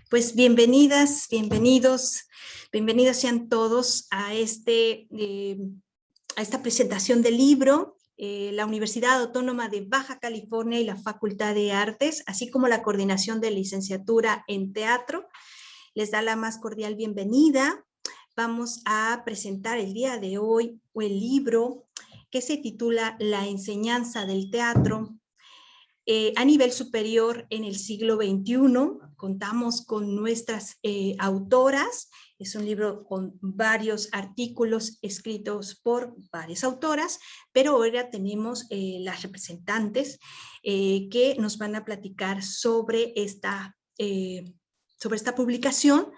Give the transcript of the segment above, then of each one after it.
Pues bienvenidas, bienvenidos sean todos a esta presentación del libro. La Universidad Autónoma de Baja California y la Facultad de Artes, así como la Coordinación de Licenciatura en Teatro, les da la más cordial bienvenida. Vamos a presentar el día de hoy el libro que se titula La enseñanza del teatro a nivel superior en el siglo XXI. Contamos con nuestras autoras. Es un libro con varios artículos escritos por varias autoras, pero ahora tenemos las representantes que nos van a platicar sobre esta publicación.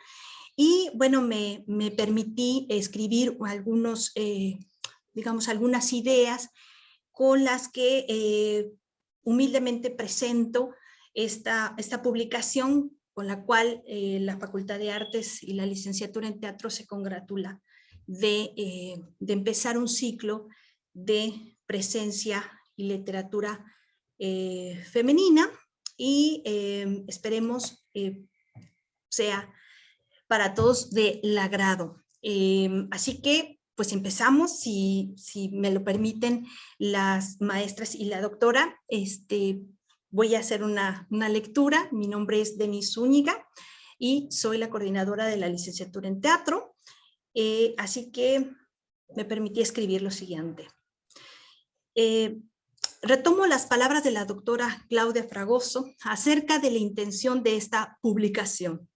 Y bueno, me permití escribir algunas ideas con las que humildemente presento esta publicación, con la cual la Facultad de Artes y la Licenciatura en Teatro se congratula de empezar un ciclo de presencia y literatura femenina, y esperemos sea para todos del agrado. Así que pues empezamos, si me lo permiten las maestras y la doctora. Voy a hacer una lectura. Mi nombre es Denise Zúñiga y soy la coordinadora de la licenciatura en teatro. Así que me permití escribir lo siguiente. Retomo las palabras de la doctora Claudia Fragoso acerca de la intención de esta publicación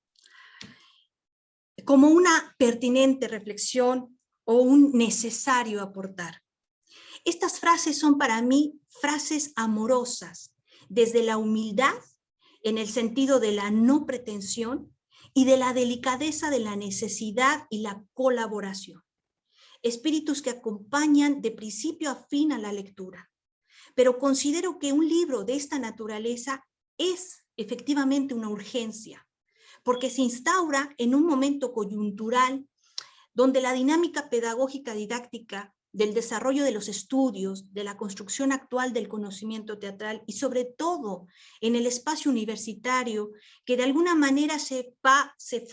como una pertinente reflexión o un necesario aportar. Estas frases son para mí frases amorosas, desde la humildad, en el sentido de la no pretensión, y de la delicadeza de la necesidad y la colaboración. Espíritus que acompañan de principio a fin a la lectura. Pero considero que un libro de esta naturaleza es efectivamente una urgencia, porque se instaura en un momento coyuntural donde la dinámica pedagógica didáctica del desarrollo de los estudios, de la construcción actual del conocimiento teatral y sobre todo en el espacio universitario, que de alguna manera se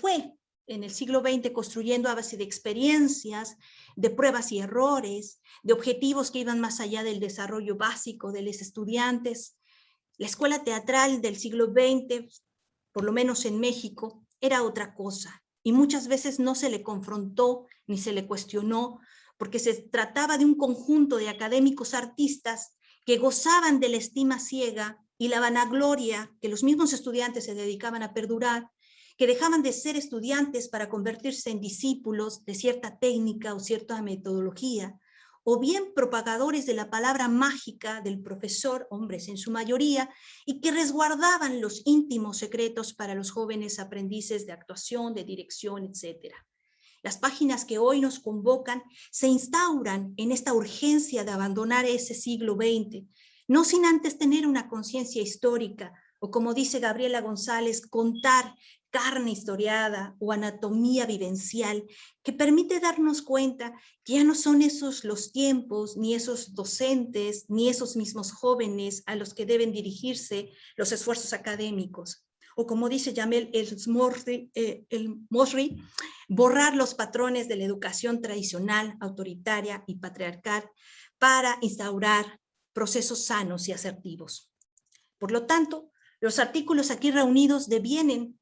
fue en el siglo XX construyendo a base de experiencias, de pruebas y errores, de objetivos que iban más allá del desarrollo básico de los estudiantes. La escuela teatral del siglo XX, por lo menos en México, era otra cosa, y muchas veces no se le confrontó ni se le cuestionó, porque se trataba de un conjunto de académicos artistas que gozaban de la estima ciega y la vanagloria que los mismos estudiantes se dedicaban a perdurar, que dejaban de ser estudiantes para convertirse en discípulos de cierta técnica o cierta metodología, o bien propagadores de la palabra mágica del profesor, hombres en su mayoría, y que resguardaban los íntimos secretos para los jóvenes aprendices de actuación, de dirección, etc. Las páginas que hoy nos convocan se instauran en esta urgencia de abandonar ese siglo XX, no sin antes tener una conciencia histórica, o como dice Gabriela González, contar carne historiada o anatomía vivencial que permite darnos cuenta que ya no son esos los tiempos, ni esos docentes, ni esos mismos jóvenes a los que deben dirigirse los esfuerzos académicos. O como dice Jamel el-Mosri, borrar los patrones de la educación tradicional, autoritaria y patriarcal para instaurar procesos sanos y asertivos. Por lo tanto, los artículos aquí reunidos devienen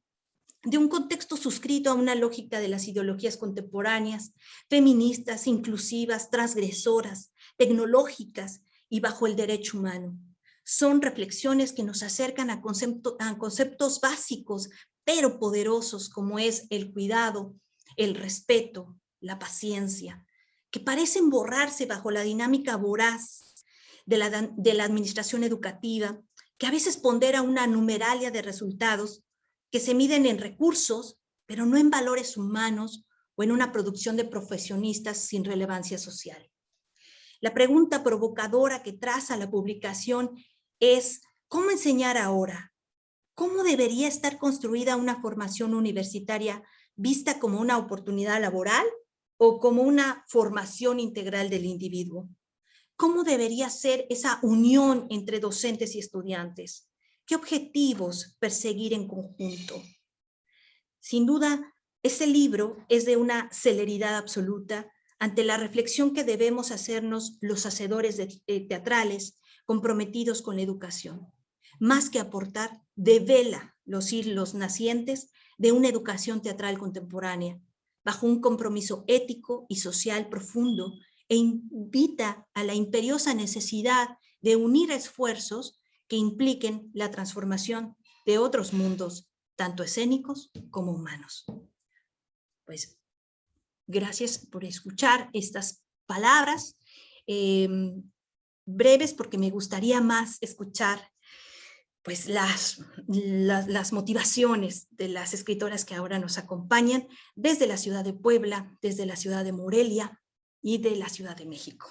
de un contexto suscrito a una lógica de las ideologías contemporáneas, feministas, inclusivas, transgresoras, tecnológicas y bajo el derecho humano. Son reflexiones que nos acercan a conceptos básicos, pero poderosos, como es el cuidado, el respeto, la paciencia, que parecen borrarse bajo la dinámica voraz de la administración educativa, que a veces pondera una numeralia de resultados que se miden en recursos, pero no en valores humanos o en una producción de profesionistas sin relevancia social. La pregunta provocadora que traza la publicación es: ¿cómo enseñar ahora? ¿Cómo debería estar construida una formación universitaria vista como una oportunidad laboral o como una formación integral del individuo? ¿Cómo debería ser esa unión entre docentes y estudiantes? ¿Qué objetivos perseguir en conjunto? Sin duda, este libro es de una celeridad absoluta ante la reflexión que debemos hacernos los hacedores teatrales comprometidos con la educación. Más que aportar, devela los hilos nacientes de una educación teatral contemporánea, bajo un compromiso ético y social profundo, e invita a la imperiosa necesidad de unir esfuerzos que impliquen la transformación de otros mundos, tanto escénicos como humanos. Pues gracias por escuchar estas palabras breves, porque me gustaría más escuchar pues las motivaciones de las escritoras que ahora nos acompañan desde la ciudad de Puebla, desde la ciudad de Morelia y de la Ciudad de México.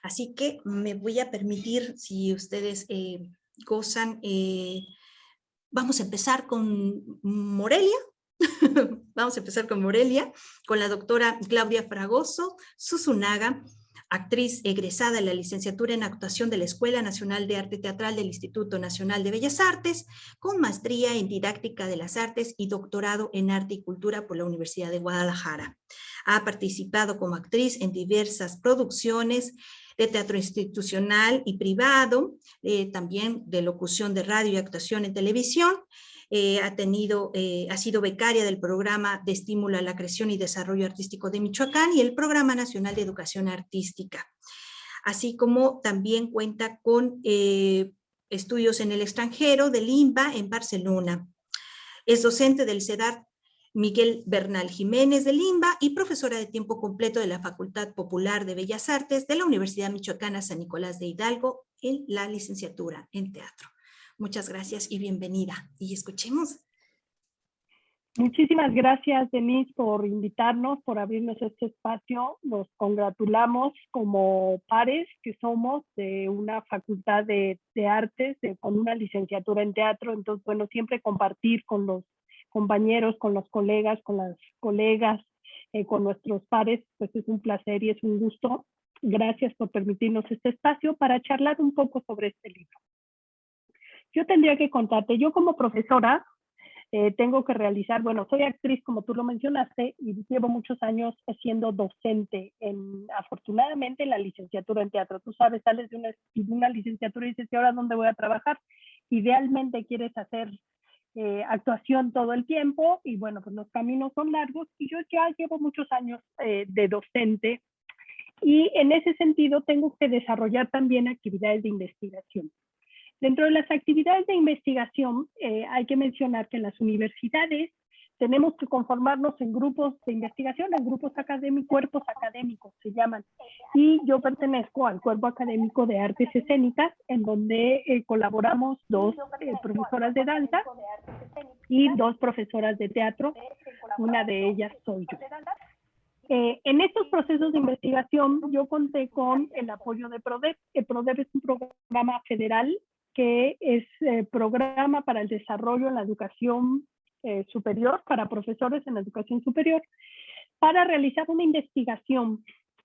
Así que me voy a permitir, si ustedes gozan, vamos a empezar con Morelia. Vamos a empezar con Morelia, con la doctora Claudia Fragoso Susunaga, actriz egresada de la licenciatura en actuación de la Escuela Nacional de Arte Teatral del Instituto Nacional de Bellas Artes, con maestría en didáctica de las artes y doctorado en arte y cultura por la Universidad de Guadalajara. Ha participado como actriz en diversas producciones de teatro institucional y privado, también de locución de radio y actuación en televisión. Ha sido becaria del Programa de Estímulo a la Creación y Desarrollo Artístico de Michoacán y el Programa Nacional de Educación Artística. Así como también cuenta con estudios en el extranjero del INBA en Barcelona. Es docente del CEDART Miguel Bernal Jiménez del INBA y profesora de tiempo completo de la Facultad Popular de Bellas Artes de la Universidad Michoacana San Nicolás de Hidalgo en la licenciatura en teatro. Muchas gracias y bienvenida. Y escuchemos. Muchísimas gracias, Denise, por invitarnos, por abrirnos este espacio. Nos congratulamos como pares que somos de una facultad de artes, con una licenciatura en teatro. Entonces, bueno, siempre compartir con los compañeros, con los colegas, con las colegas, con nuestros pares, pues es un placer y es un gusto. Gracias por permitirnos este espacio para charlar un poco sobre este libro. Yo tendría que contarte, yo como profesora tengo que realizar, bueno, soy actriz como tú lo mencionaste y llevo muchos años siendo docente afortunadamente en la licenciatura en teatro. Tú sabes, sales de una licenciatura y dices, ¿y ahora dónde voy a trabajar? Idealmente quieres hacer actuación todo el tiempo y bueno, pues los caminos son largos y yo ya llevo muchos años de docente y en ese sentido tengo que desarrollar también actividades de investigación. Dentro de las actividades de investigación, hay que mencionar que en las universidades tenemos que conformarnos en grupos de investigación, en grupos académicos, cuerpos académicos se llaman. Y yo pertenezco al cuerpo académico de artes escénicas, en donde colaboramos dos profesoras de danza y dos profesoras de teatro. Una de ellas soy yo. En estos procesos de investigación yo conté con el apoyo de PRODEP. PRODEP es un programa federal que es programa para el desarrollo en la educación superior, para profesores en la educación superior, para realizar una investigación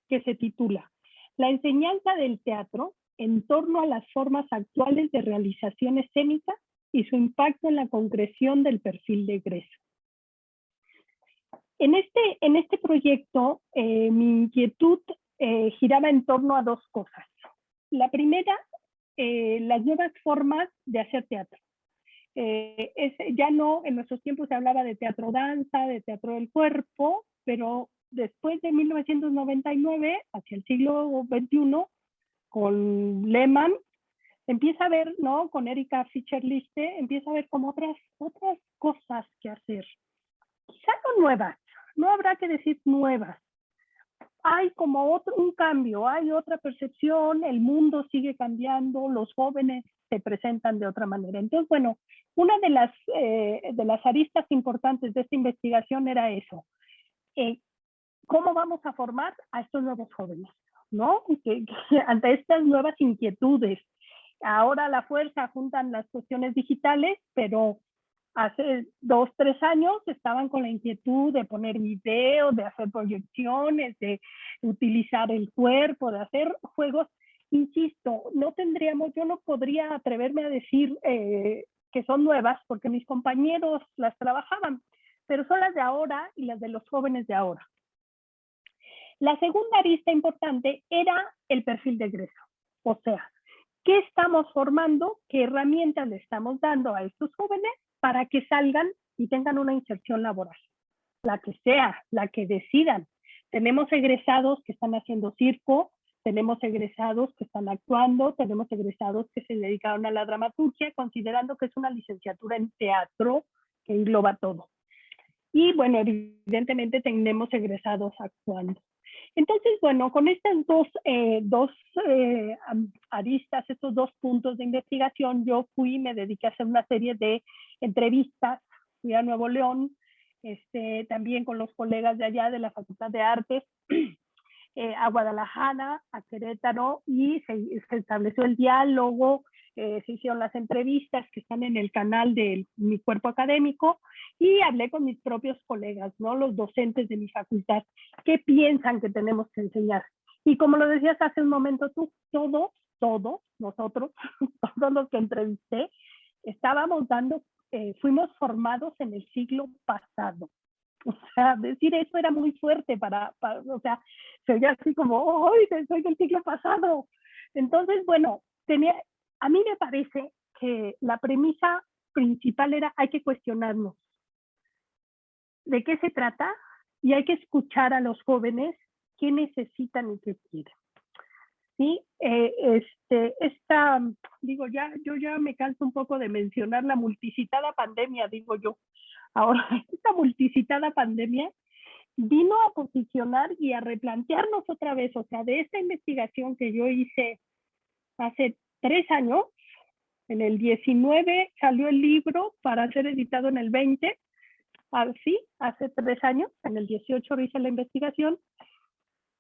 que se titula La enseñanza del teatro en torno a las formas actuales de realización escénica y su impacto en la concreción del perfil de egreso. En este proyecto, mi inquietud giraba en torno a dos cosas. La primera, las nuevas formas de hacer teatro. Ya no, en nuestros tiempos se hablaba de teatro danza, de teatro del cuerpo, pero después de 1999, hacia el siglo XXI, con Lehmann, empieza a ver, ¿no? Con Erika Fischer-Liste, empieza a ver como otras cosas que hacer. Quizá no nuevas, no habrá que decir nuevas. Hay como un cambio, hay otra percepción, el mundo sigue cambiando, los jóvenes se presentan de otra manera. Entonces, bueno, una de las aristas importantes de esta investigación era eso. ¿Cómo vamos a formar a estos nuevos jóvenes? ¿No? Que ante estas nuevas inquietudes. Ahora a la fuerza juntan las cuestiones digitales, pero hace 2, 3 años estaban con la inquietud de poner video, de hacer proyecciones, de utilizar el cuerpo, de hacer juegos. Insisto, yo no podría atreverme a decir que son nuevas porque mis compañeros las trabajaban, pero son las de ahora y las de los jóvenes de ahora. La segunda arista importante era el perfil de egreso, o sea, ¿qué estamos formando? ¿Qué herramientas le estamos dando a estos jóvenes para que salgan y tengan una inserción laboral? La que sea, la que decidan. Tenemos egresados que están haciendo circo, tenemos egresados que están actuando, tenemos egresados que se dedicaron a la dramaturgia, considerando que es una licenciatura en teatro que engloba todo. Y bueno, evidentemente tenemos egresados actuando. Entonces, bueno, con estas dos aristas, estos 2 puntos de investigación, yo fui y me dediqué a hacer una serie de entrevistas. Fui a Nuevo León, también con los colegas de allá de la Facultad de Artes, a Guadalajara, a Querétaro, y se estableció el diálogo, se hicieron las entrevistas que están en el canal de mi cuerpo académico, y hablé con mis propios colegas, ¿no? Los docentes de mi facultad, ¿qué piensan que tenemos que enseñar? Y como lo decías hace un momento tú, todos nosotros, todos los que entrevisté, fuimos formados en el siglo pasado. O sea, decir eso era muy fuerte o sea, se oía así como, ¡ay, soy del siglo pasado! Entonces, bueno, a mí me parece que la premisa principal era, hay que cuestionarnos de qué se trata y hay que escuchar a los jóvenes qué necesitan y qué quieren. ¿Sí? Yo ya me canso un poco de mencionar la multicitada pandemia, digo yo. Ahora, esta multicitada pandemia vino a posicionar y a replantearnos otra vez, o sea, de esta investigación que yo hice hace 3 años, en el 19 salió el libro para ser editado en el 20, así, hace 3 años, en el 18 hice la investigación.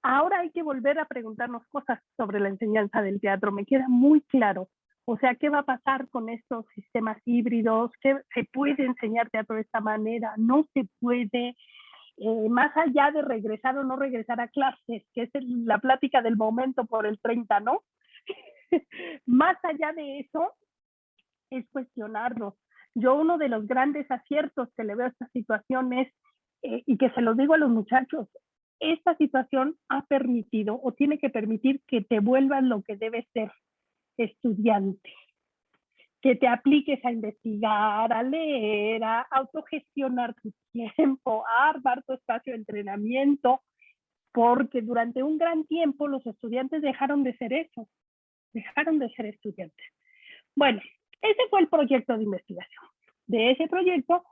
Ahora hay que volver a preguntarnos cosas sobre la enseñanza del teatro, me queda muy claro. O sea, ¿qué va a pasar con estos sistemas híbridos? ¿Qué se puede enseñar teatro de esta manera? ¿No se puede? Más allá de regresar o no regresar a clases, que es la plática del momento por el 30, ¿no? Más allá de eso, es cuestionarnos. Yo uno de los grandes aciertos que le veo a esta situación es, y que se lo digo a los muchachos, esta situación ha permitido o tiene que permitir que te vuelvas lo que debes ser, estudiante, que te apliques a investigar, a leer, a autogestionar tu tiempo, a armar tu espacio de entrenamiento, porque durante un gran tiempo los estudiantes dejaron de ser eso, dejaron de ser estudiantes. Bueno, ese fue el proyecto de investigación. De ese proyecto,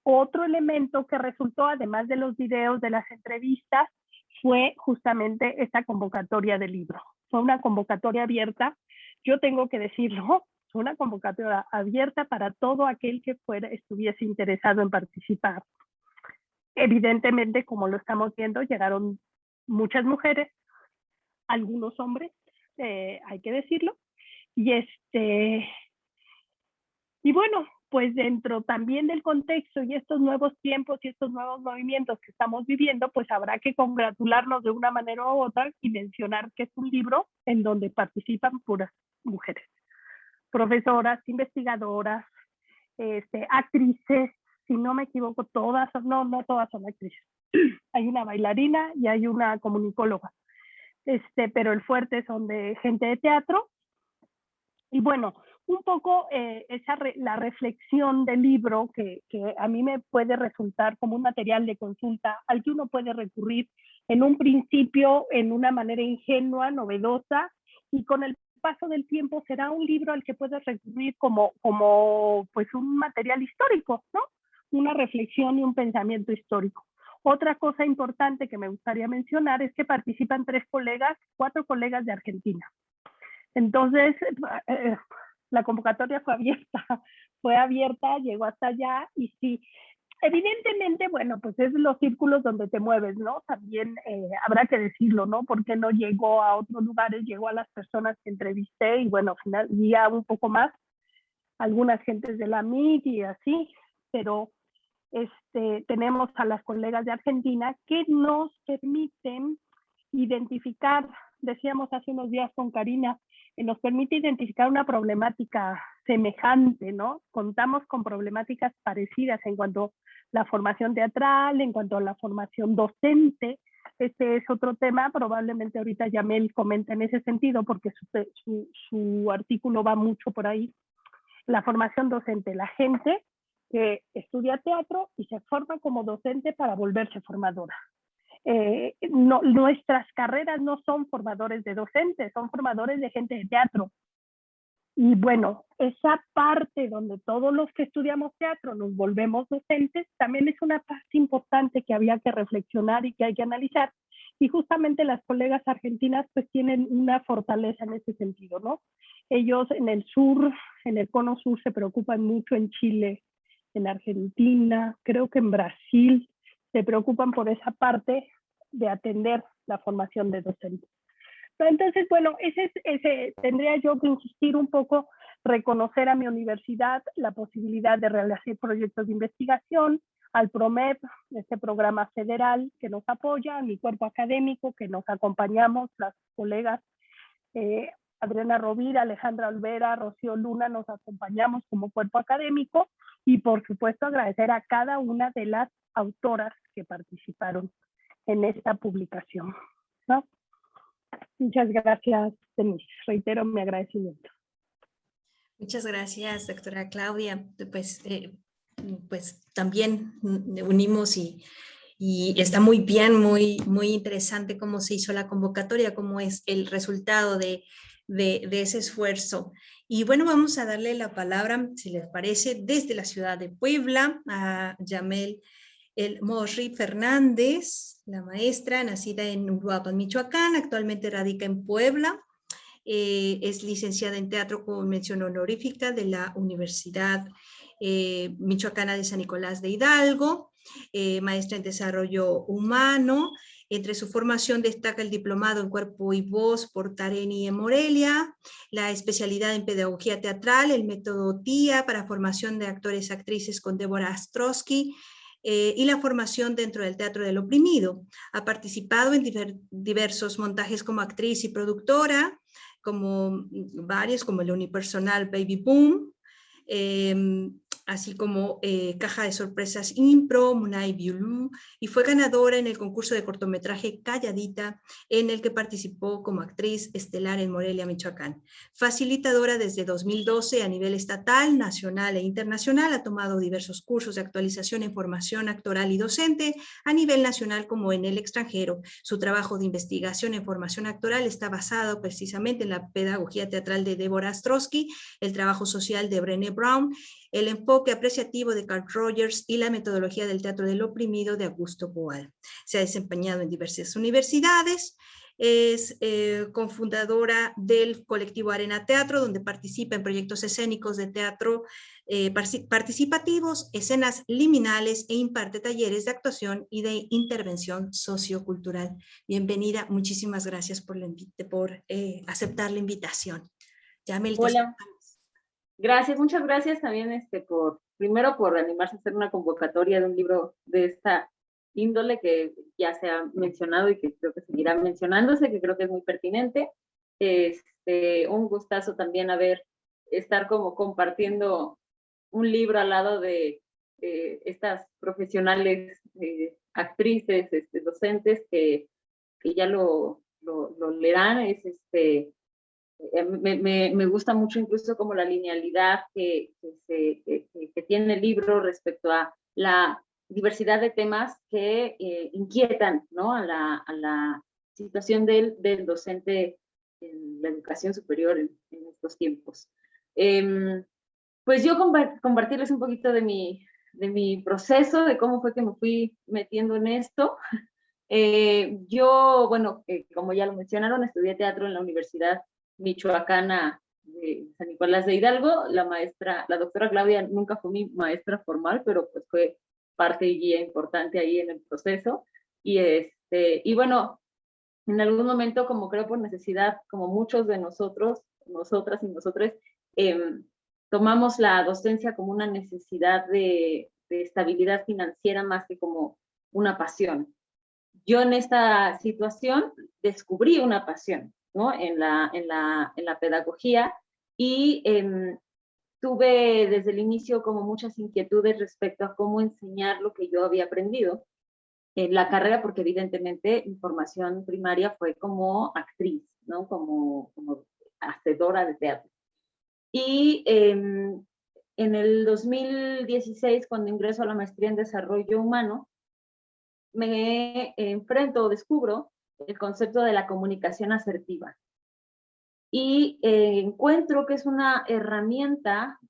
otro elemento que resultó, además de los videos, de las entrevistas, fue justamente esta convocatoria del libro. Fue una convocatoria abierta. Yo tengo que decirlo, una convocatoria abierta para todo aquel que estuviese interesado en participar. Evidentemente, como lo estamos viendo, llegaron muchas mujeres, algunos hombres, hay que decirlo, y bueno, pues dentro también del contexto y estos nuevos tiempos y estos nuevos movimientos que estamos viviendo, pues habrá que congratularnos de una manera u otra y mencionar que es un libro en donde participan puras mujeres, profesoras, investigadoras, actrices, si no me equivoco, no todas son actrices. Hay una bailarina y hay una comunicóloga, pero el fuerte son de gente de teatro. Y bueno, un poco la reflexión del libro que a mí me puede resultar como un material de consulta al que uno puede recurrir en un principio en una manera ingenua, novedosa, y con el paso del tiempo será un libro al que puedes recurrir como pues un material histórico, ¿no? Una reflexión y un pensamiento histórico. Otra cosa importante que me gustaría mencionar es que participan 4 colegas de Argentina. Entonces, la convocatoria fue abierta, llegó hasta allá y sí, evidentemente, bueno, pues es los círculos donde te mueves, ¿no? También habrá que decirlo, ¿no? Porque no llegó a otros lugares, llegó a las personas que entrevisté y bueno, al final ya un poco más, algunas gentes de la MIG y así, pero tenemos a las colegas de Argentina que nos permiten identificar, decíamos hace unos días con Karina, nos permite identificar una problemática semejante, ¿no? Contamos con problemáticas parecidas en cuanto la formación teatral, en cuanto a la formación docente. Este es otro tema, probablemente ahorita Yamel comenta en ese sentido, porque su artículo va mucho por ahí. La formación docente, la gente que estudia teatro y se forma como docente para volverse formadora. Nuestras carreras no son formadores de docentes, son formadores de gente de teatro. Y bueno, esa parte donde todos los que estudiamos teatro nos volvemos docentes, también es una parte importante que había que reflexionar y que hay que analizar. Y justamente las colegas argentinas pues tienen una fortaleza en ese sentido, ¿no? Ellos en el sur, en el cono sur, se preocupan mucho, en Chile, en Argentina, creo que en Brasil, se preocupan por esa parte de atender la formación de docentes. Entonces, bueno, tendría yo que insistir un poco, reconocer a mi universidad la posibilidad de realizar proyectos de investigación, al PROMEP, este programa federal que nos apoya, a mi cuerpo académico, que nos acompañamos, las colegas Adriana Rovira, Alejandra Olvera, Rocío Luna, nos acompañamos como cuerpo académico, y por supuesto agradecer a cada una de las autoras que participaron en esta publicación, ¿no? Muchas gracias, Denise. Reitero mi agradecimiento. Muchas gracias, doctora Claudia. Pues también unimos y está muy bien, muy interesante cómo se hizo la convocatoria, cómo es el resultado de ese esfuerzo. Y bueno, vamos a darle la palabra, si les parece, desde la ciudad de Puebla, a Yamel El Morri Fernández, la maestra, nacida en Uruapan, Michoacán, actualmente radica en Puebla. Es licenciada en teatro con mención honorífica de la Universidad Michoacana de San Nicolás de Hidalgo, maestra en desarrollo humano. Entre su formación destaca el diplomado en cuerpo y voz por Tareni en Morelia, la especialidad en pedagogía teatral, el método TIA para formación de actores y actrices con Débora Astrosky, y la formación dentro del teatro del oprimido. Ha participado en diversos montajes como actriz y productora, como varios, como el unipersonal Baby Boom, así como Caja de Sorpresas Impro, Munay Biulú, y fue ganadora en el concurso de cortometraje Calladita, en el que participó como actriz estelar en Morelia, Michoacán. Facilitadora desde 2012 a nivel estatal, nacional e internacional, ha tomado diversos cursos de actualización en formación actoral y docente a nivel nacional como en el extranjero. Su trabajo de investigación en formación actoral está basado precisamente en la pedagogía teatral de Débora Astrosky, el trabajo social de Brené Brown, el enfoque apreciativo de Carl Rogers y la metodología del teatro del oprimido de Augusto Boal. Se ha desempeñado en diversas universidades, es cofundadora del colectivo Arena Teatro, donde participa en proyectos escénicos de teatro participativos, escenas liminales e imparte talleres de actuación y de intervención sociocultural. Bienvenida, muchísimas gracias por aceptar la invitación. Yamel, hola, gracias, muchas gracias también primero por animarse a hacer una convocatoria de un libro de esta índole que ya se ha mencionado y que creo que seguirá mencionándose, que creo que es muy pertinente. Un gustazo también estar como compartiendo un libro al lado de estas profesionales, actrices, docentes que ya lo leerán. Me gusta mucho incluso como la linealidad que tiene el libro respecto a la diversidad de temas que inquietan, ¿no?, a la situación del docente en la educación superior en estos tiempos. Pues yo compartirles un poquito de mi proceso, de cómo fue que me fui metiendo en esto. Yo, bueno, como ya lo mencionaron, estudié teatro en la Universidad Michoacana de San Nicolás de Hidalgo. La doctora Claudia nunca fue mi maestra formal, pero pues fue parte y guía importante ahí en el proceso. Y bueno, en algún momento, como creo por necesidad, como muchos de nosotros, nosotras y nosotros, tomamos la docencia como una necesidad de estabilidad financiera más que como una pasión. Yo en esta situación descubrí una pasión, ¿no?, en la pedagogía, y tuve desde el inicio como muchas inquietudes respecto a cómo enseñar lo que yo había aprendido en la carrera, porque evidentemente mi formación primaria fue como actriz, ¿no? Como hacedora de teatro. Y en el 2016, cuando ingreso a la maestría en desarrollo humano, me enfrento o descubro el concepto de la comunicación asertiva. Y encuentro que es una herramienta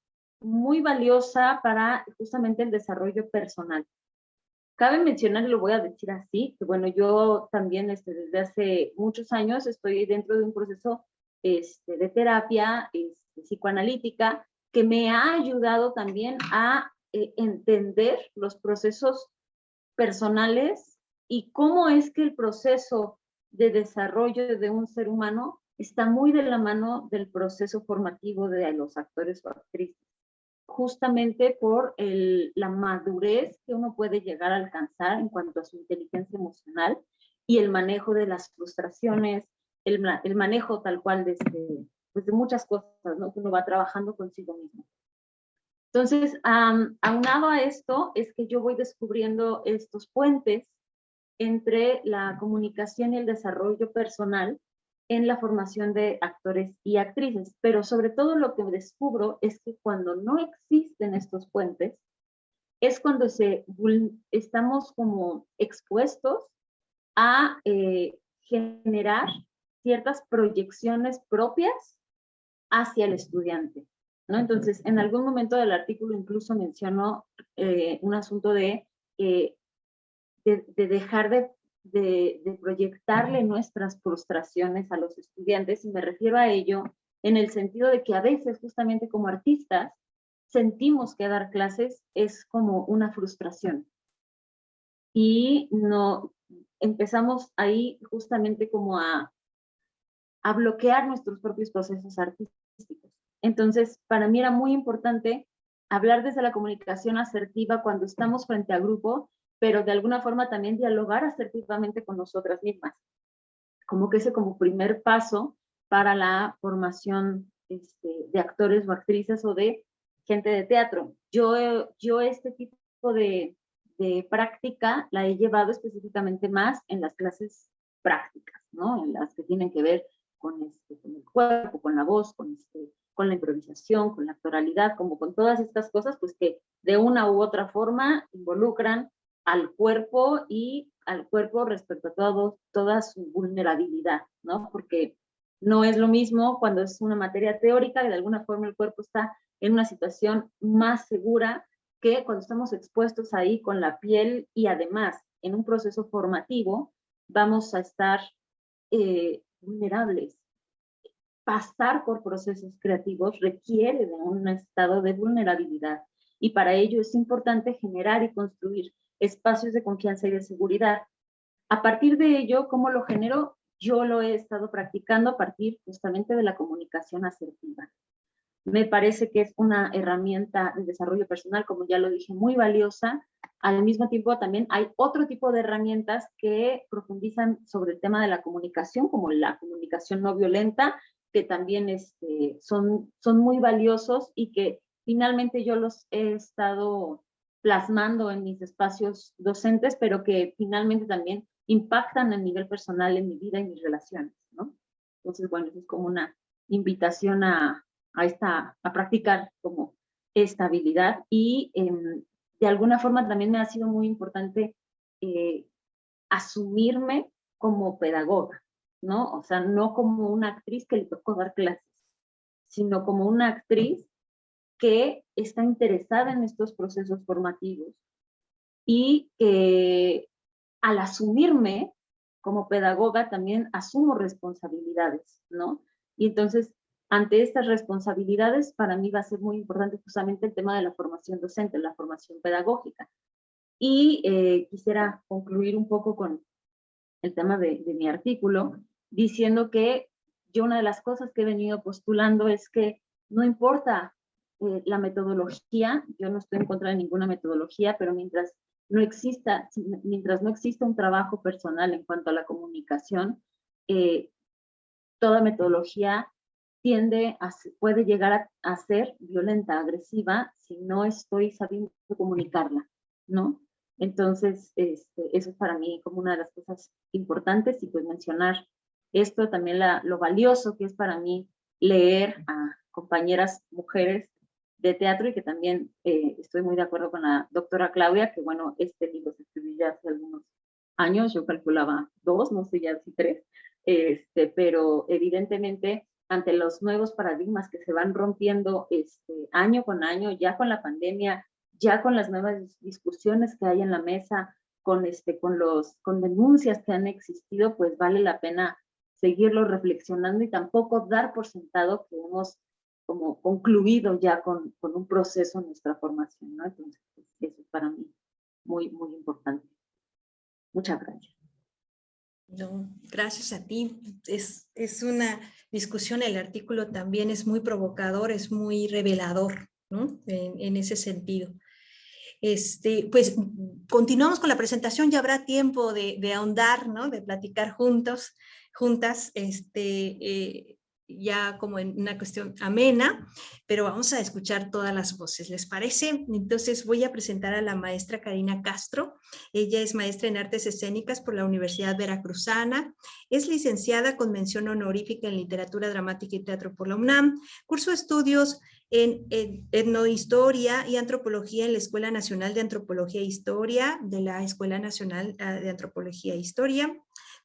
muy valiosa para justamente el desarrollo personal. Cabe mencionar, y lo voy a decir así, que bueno, yo también desde hace muchos años estoy dentro de un proceso de terapia psicoanalítica que me ha ayudado también a entender los procesos personales y cómo es que el proceso de desarrollo de un ser humano está muy de la mano del proceso formativo de los actores o actrices, justamente por la madurez que uno puede llegar a alcanzar en cuanto a su inteligencia emocional y el manejo de las frustraciones, el manejo tal cual pues de muchas cosas, ¿no? Que uno va trabajando consigo mismo. Entonces, aunado a esto, es que yo voy descubriendo estos puentes entre la comunicación y el desarrollo personal en la formación de actores y actrices. Pero sobre todo lo que descubro es que cuando no existen estos puentes, es cuando estamos como expuestos a generar ciertas proyecciones propias hacia el estudiante, ¿no? Entonces, en algún momento del artículo incluso menciono un asunto de dejar de proyectarle nuestras frustraciones a los estudiantes, y me refiero a ello en el sentido de que a veces, justamente como artistas, sentimos que dar clases es como una frustración. Y no empezamos ahí justamente como a bloquear nuestros propios procesos artísticos. Entonces, para mí era muy importante hablar desde la comunicación asertiva cuando estamos frente a grupo, pero de alguna forma también dialogar asertivamente con nosotras mismas. Como que ese como primer paso para la formación de actores o actrices o de gente de teatro. Yo este tipo de práctica la he llevado específicamente más en las clases prácticas, ¿no? En las que tienen que ver con el cuerpo, con la voz, con la improvisación, con la actoralidad, como con todas estas cosas, pues que de una u otra forma involucran al cuerpo y al cuerpo respecto a toda su vulnerabilidad, ¿no? Porque no es lo mismo cuando es una materia teórica y de alguna forma el cuerpo está en una situación más segura que cuando estamos expuestos ahí con la piel, y además en un proceso formativo vamos a estar vulnerables. Pasar por procesos creativos requiere de un estado de vulnerabilidad, y para ello es importante generar y construir espacios de confianza y de seguridad. A partir de ello, ¿cómo lo genero? Yo lo he estado practicando a partir justamente de la comunicación asertiva. Me parece que es una herramienta de desarrollo personal, como ya lo dije, muy valiosa. Al mismo tiempo, también hay otro tipo de herramientas que profundizan sobre el tema de la comunicación, como la comunicación no violenta, que también son muy valiosos y que finalmente yo los he estado plasmando en mis espacios docentes, pero que finalmente también impactan a nivel personal en mi vida y mis relaciones, ¿no? Entonces, bueno, es como una invitación a practicar como esta habilidad, y de alguna forma también me ha sido muy importante asumirme como pedagoga, ¿no? O sea, no como una actriz que le tocó dar clases, sino como una actriz que está interesada en estos procesos formativos y que al asumirme como pedagoga también asumo responsabilidades, ¿no? Y entonces, ante estas responsabilidades, para mí va a ser muy importante justamente el tema de la formación docente, la formación pedagógica. Y quisiera concluir un poco con el tema de mi artículo, diciendo que yo una de las cosas que he venido postulando es que no importa la metodología, yo no estoy en contra de ninguna metodología, pero mientras no exista un trabajo personal en cuanto a la comunicación, toda metodología puede llegar a ser violenta, agresiva, si no estoy sabiendo comunicarla, ¿no? Entonces, eso es para mí como una de las cosas importantes, y pues mencionar esto también, lo valioso que es para mí leer a compañeras mujeres de teatro, y que también estoy muy de acuerdo con la doctora Claudia, que bueno, este libro se escribió ya hace algunos años, yo calculaba 2, no sé ya si 3, pero evidentemente ante los nuevos paradigmas que se van rompiendo año con año, ya con la pandemia, ya con las nuevas discusiones que hay en la mesa, con denuncias que han existido, pues vale la pena seguirlo reflexionando y tampoco dar por sentado que hemos como concluido ya con un proceso en nuestra formación, ¿no? Entonces, pues, eso es para mí muy, muy importante. Muchas gracias. No, gracias a ti. Es una discusión, el artículo también es muy provocador, es muy revelador, ¿no? En ese sentido. Pues continuamos con la presentación, ya habrá tiempo de ahondar, ¿no? De platicar juntas, ya como en una cuestión amena, pero vamos a escuchar todas las voces, ¿les parece? Entonces voy a presentar a la maestra Karina Castro. Ella es maestra en Artes Escénicas por la Universidad Veracruzana, es licenciada con mención honorífica en Literatura Dramática y Teatro por la UNAM, cursó estudios en etnohistoria y antropología en la Escuela Nacional de Antropología e Historia de la Escuela Nacional de Antropología e Historia.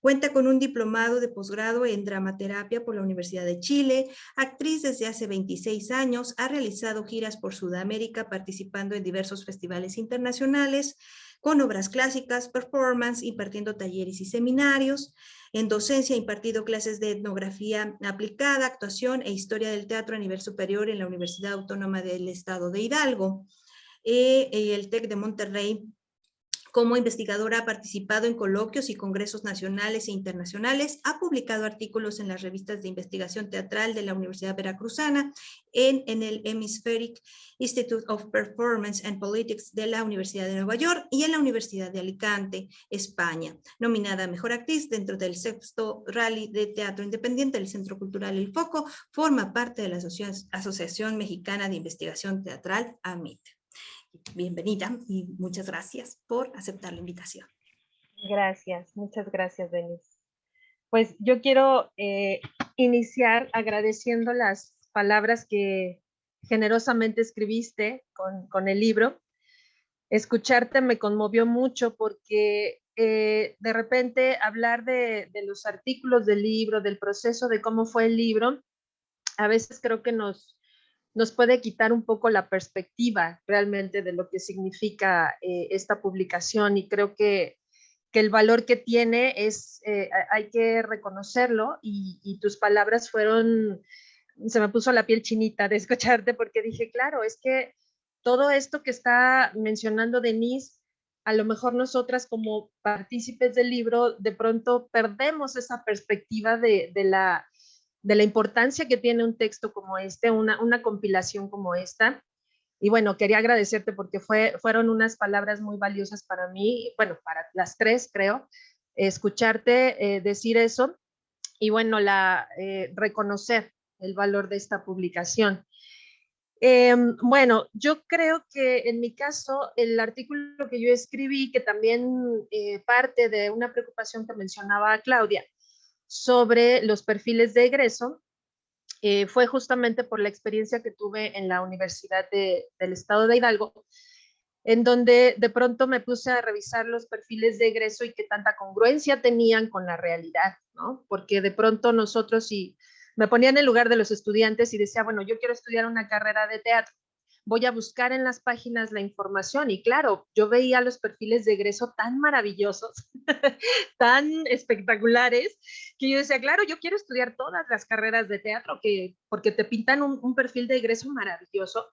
Cuenta con un diplomado de posgrado en dramaterapia por la Universidad de Chile, actriz desde hace 26 años, ha realizado giras por Sudamérica participando en diversos festivales internacionales con obras clásicas, performance, impartiendo talleres y seminarios. En docencia ha impartido clases de etnografía aplicada, actuación e historia del teatro a nivel superior en la Universidad Autónoma del Estado de Hidalgo. El TEC de Monterrey. Como investigadora ha participado en coloquios y congresos nacionales e internacionales, ha publicado artículos en las revistas de investigación teatral de la Universidad Veracruzana, en el Hemispheric Institute of Performance and Politics de la Universidad de Nueva York y en la Universidad de Alicante, España. Nominada a Mejor Actriz dentro del 6º Rally de Teatro Independiente del Centro Cultural El Foco, forma parte de la Asociación Mexicana de Investigación Teatral, AMIT. Bienvenida y muchas gracias por aceptar la invitación. Gracias, muchas gracias, Denise. Pues yo quiero iniciar agradeciendo las palabras que generosamente escribiste con el libro. Escucharte me conmovió mucho porque de repente hablar de los artículos del libro, del proceso de cómo fue el libro, a veces creo que nos puede quitar un poco la perspectiva realmente de lo que significa esta publicación, y creo que el valor que tiene hay que reconocerlo, y tus palabras se me puso la piel chinita de escucharte, porque dije, claro, es que todo esto que está mencionando Denise, a lo mejor nosotras como partícipes del libro de pronto perdemos esa perspectiva de la importancia que tiene un texto como este, una compilación como esta. Y bueno, quería agradecerte porque fueron unas palabras muy valiosas para mí, bueno, para las tres, creo, escucharte decir eso, y bueno, reconocer el valor de esta publicación. Bueno, yo creo que en mi caso, el artículo que yo escribí, que también parte de una preocupación que mencionaba Claudia, sobre los perfiles de egreso, fue justamente por la experiencia que tuve en la Universidad del Estado de Hidalgo, en donde de pronto me puse a revisar los perfiles de egreso y qué tanta congruencia tenían con la realidad, ¿no? Porque de pronto nosotros, si me ponía en el lugar de los estudiantes y decía, bueno, yo quiero estudiar una carrera de teatro, voy a buscar en las páginas la información, y claro, yo veía los perfiles de egreso tan maravillosos, tan espectaculares, que yo decía, claro, yo quiero estudiar todas las carreras de teatro, porque te pintan un perfil de egreso maravilloso,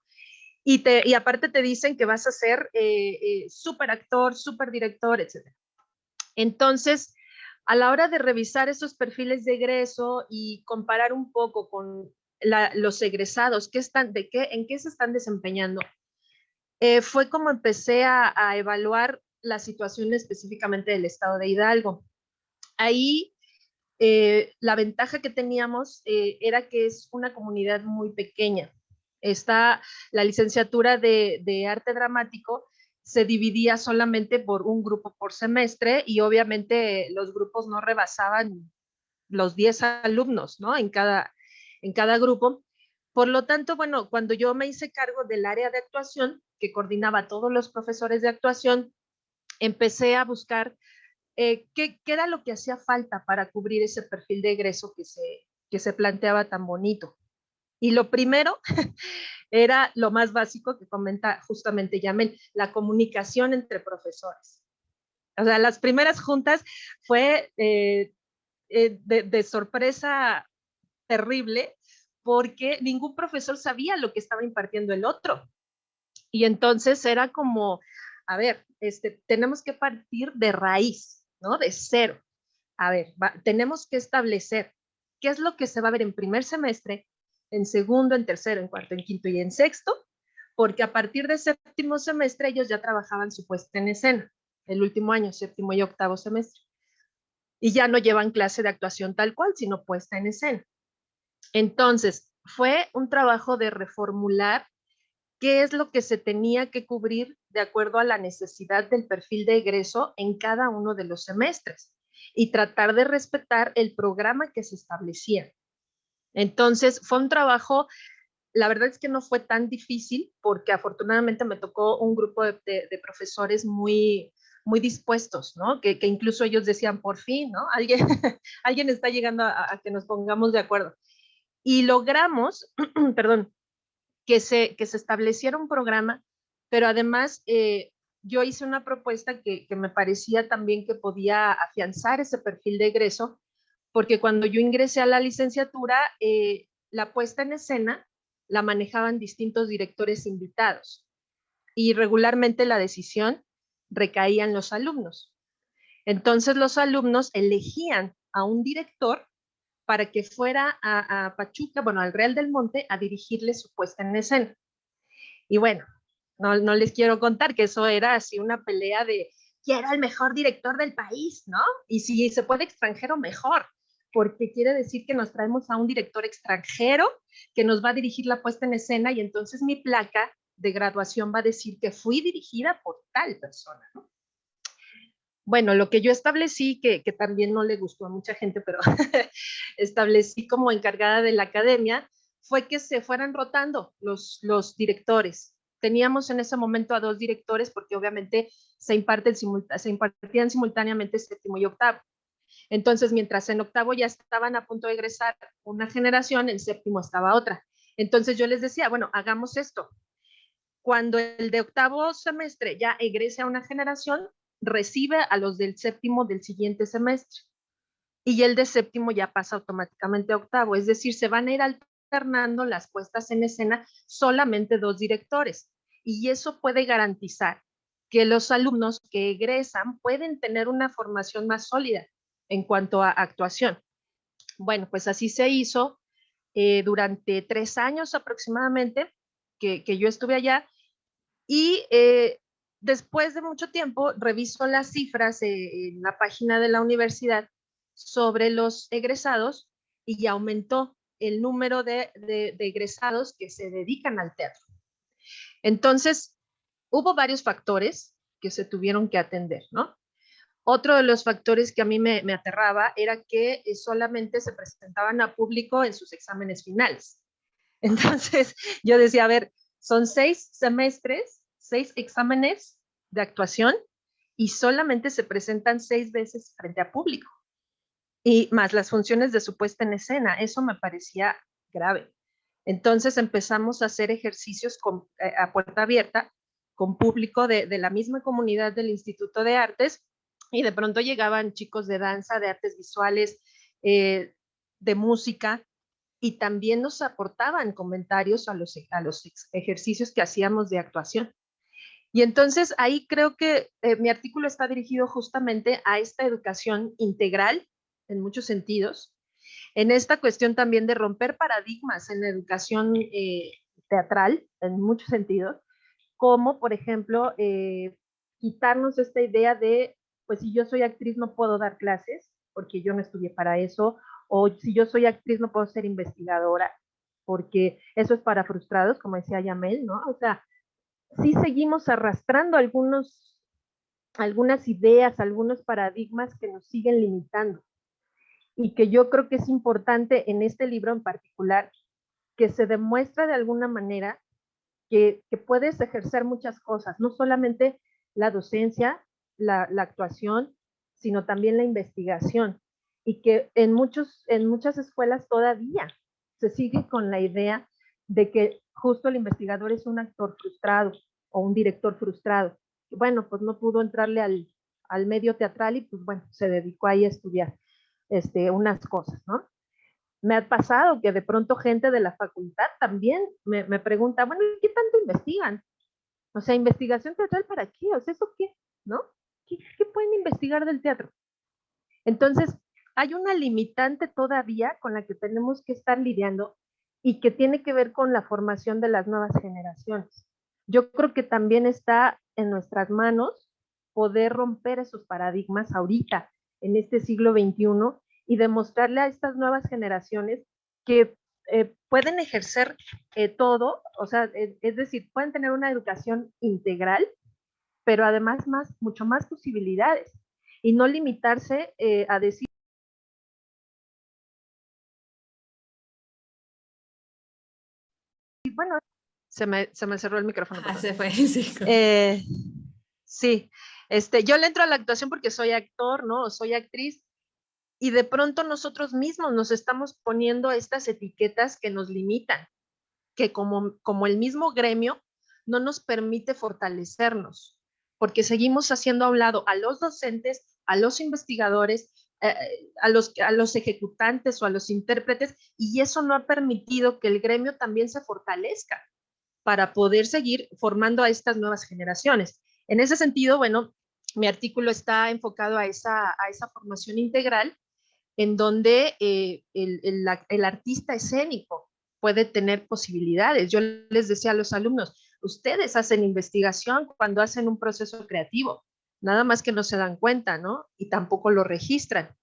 y aparte te dicen que vas a ser súper actor, súper director, etc. Entonces, a la hora de revisar esos perfiles de egreso y comparar un poco con los egresados, en qué se están desempeñando, fue como empecé a evaluar la situación específicamente del Estado de Hidalgo. Ahí la ventaja que teníamos era que es una comunidad muy pequeña. Está la licenciatura de arte dramático, se dividía solamente por un grupo por semestre y obviamente los grupos no rebasaban los 10 alumnos, ¿no? En cada grupo. Por lo tanto, bueno, cuando yo me hice cargo del área de actuación, que coordinaba a todos los profesores de actuación, empecé a buscar qué era lo que hacía falta para cubrir ese perfil de egreso que se planteaba tan bonito. Y lo primero era lo más básico que comenta justamente Yamel, la comunicación entre profesores. O sea, las primeras juntas fue de sorpresa terrible porque ningún profesor sabía lo que estaba impartiendo el otro. Y entonces era como, a ver, tenemos que partir de raíz, ¿no? De cero. A ver, tenemos que establecer qué es lo que se va a ver en primer semestre, en segundo, en tercero, en cuarto, en quinto y en sexto, porque a partir de séptimo semestre ellos ya trabajaban su puesta en escena, el último año, séptimo y octavo semestre. Y ya no llevan clase de actuación tal cual, sino puesta en escena. Entonces, fue un trabajo de reformular qué es lo que se tenía que cubrir de acuerdo a la necesidad del perfil de egreso en cada uno de los semestres y tratar de respetar el programa que se establecía. Entonces, fue un trabajo, la verdad es que no fue tan difícil porque afortunadamente me tocó un grupo de profesores muy dispuestos, ¿no? Que incluso ellos decían, por fin, ¿no? Alguien está llegando a que nos pongamos de acuerdo. Y logramos, perdón, que se estableciera un programa, pero además yo hice una propuesta que me parecía también que podía afianzar ese perfil de egreso, porque cuando yo ingresé a la licenciatura, la puesta en escena la manejaban distintos directores invitados y regularmente la decisión recaía en los alumnos. Entonces los alumnos elegían a un director para que fuera a Pachuca, bueno, al Real del Monte, a dirigirle su puesta en escena. Y bueno, no les quiero contar que eso era así una pelea de quiero el mejor director del país, ¿no? Y si se puede extranjero, mejor, porque quiere decir que nos traemos a un director extranjero que nos va a dirigir la puesta en escena y entonces mi placa de graduación va a decir que fui dirigida por tal persona, ¿no? Bueno, lo que yo establecí, que también no le gustó a mucha gente, pero establecí como encargada de la academia, fue que se fueran rotando los directores. Teníamos en ese momento a 2 directores porque obviamente se impartían simultáneamente séptimo y octavo. Entonces, mientras en octavo ya estaban a punto de egresar una generación, en séptimo estaba otra. Entonces yo les decía, bueno, hagamos esto. Cuando el de octavo semestre ya egrese a una generación, recibe a los del séptimo del siguiente semestre y el de séptimo ya pasa automáticamente a octavo, es decir, se van a ir alternando las puestas en escena solamente 2 directores y eso puede garantizar que los alumnos que egresan pueden tener una formación más sólida en cuanto a actuación. Bueno, pues así se hizo durante 3 años aproximadamente que yo estuve allá y después de mucho tiempo reviso las cifras en la página de la universidad sobre los egresados y ya aumentó el número de egresados que se dedican al teatro. Entonces, hubo varios factores que se tuvieron que atender, ¿no? Otro de los factores que a mí me aterraba era que solamente se presentaban a público en sus exámenes finales. Entonces, yo decía, a ver, son 6 semestres, 6 exámenes de actuación y solamente se presentan 6 veces frente a público. Y más las funciones de su puesta en escena, eso me parecía grave. Entonces empezamos a hacer ejercicios a puerta abierta con público de la misma comunidad del Instituto de Artes y de pronto llegaban chicos de danza, de artes visuales, de música, y también nos aportaban comentarios a los ejercicios que hacíamos de actuación. Y entonces ahí creo que mi artículo está dirigido justamente a esta educación integral en muchos sentidos, en esta cuestión también de romper paradigmas en la educación teatral en muchos sentidos, como por ejemplo quitarnos esta idea de, pues si yo soy actriz no puedo dar clases, porque yo no estudié para eso, o si yo soy actriz no puedo ser investigadora, porque eso es para frustrados, como decía Yamel, ¿no? O sea, sí seguimos arrastrando algunas ideas, algunos paradigmas que nos siguen limitando y que yo creo que es importante en este libro en particular que se demuestra de alguna manera que puedes ejercer muchas cosas, no solamente la docencia, la actuación, sino también la investigación. Y que en muchas escuelas todavía se sigue con la idea de que justo el investigador es un actor frustrado o un director frustrado. Bueno, pues no pudo entrarle al medio teatral y pues bueno, se dedicó ahí a estudiar unas cosas, ¿no? Me ha pasado que de pronto gente de la facultad también me pregunta, bueno, ¿qué tanto investigan? O sea, ¿investigación teatral para qué? O sea, ¿eso qué? ¿No? ¿Qué pueden investigar del teatro? Entonces, hay una limitante todavía con la que tenemos que estar lidiando y que tiene que ver con la formación de las nuevas generaciones. Yo creo que también está en nuestras manos poder romper esos paradigmas ahorita, en este siglo XXI, y demostrarle a estas nuevas generaciones que pueden ejercer todo, o sea, es decir, pueden tener una educación integral, pero además mucho más posibilidades, y no limitarse a decir, bueno, se me cerró el micrófono. Se fue, sí. Sí, yo le entro a la actuación porque soy actor, ¿no? O soy actriz, y de pronto nosotros mismos nos estamos poniendo estas etiquetas que nos limitan, que como el mismo gremio no nos permite fortalecernos, porque seguimos haciendo a un lado a los docentes, a los investigadores, a los ejecutantes o a los intérpretes, y eso no ha permitido que el gremio también se fortalezca para poder seguir formando a estas nuevas generaciones. En ese sentido, bueno, mi artículo está enfocado a esa formación integral, en donde el artista escénico puede tener posibilidades. Yo les decía a los alumnos, ustedes hacen investigación cuando hacen un proceso creativo, nada más que no se dan cuenta, ¿no? Y tampoco lo registran.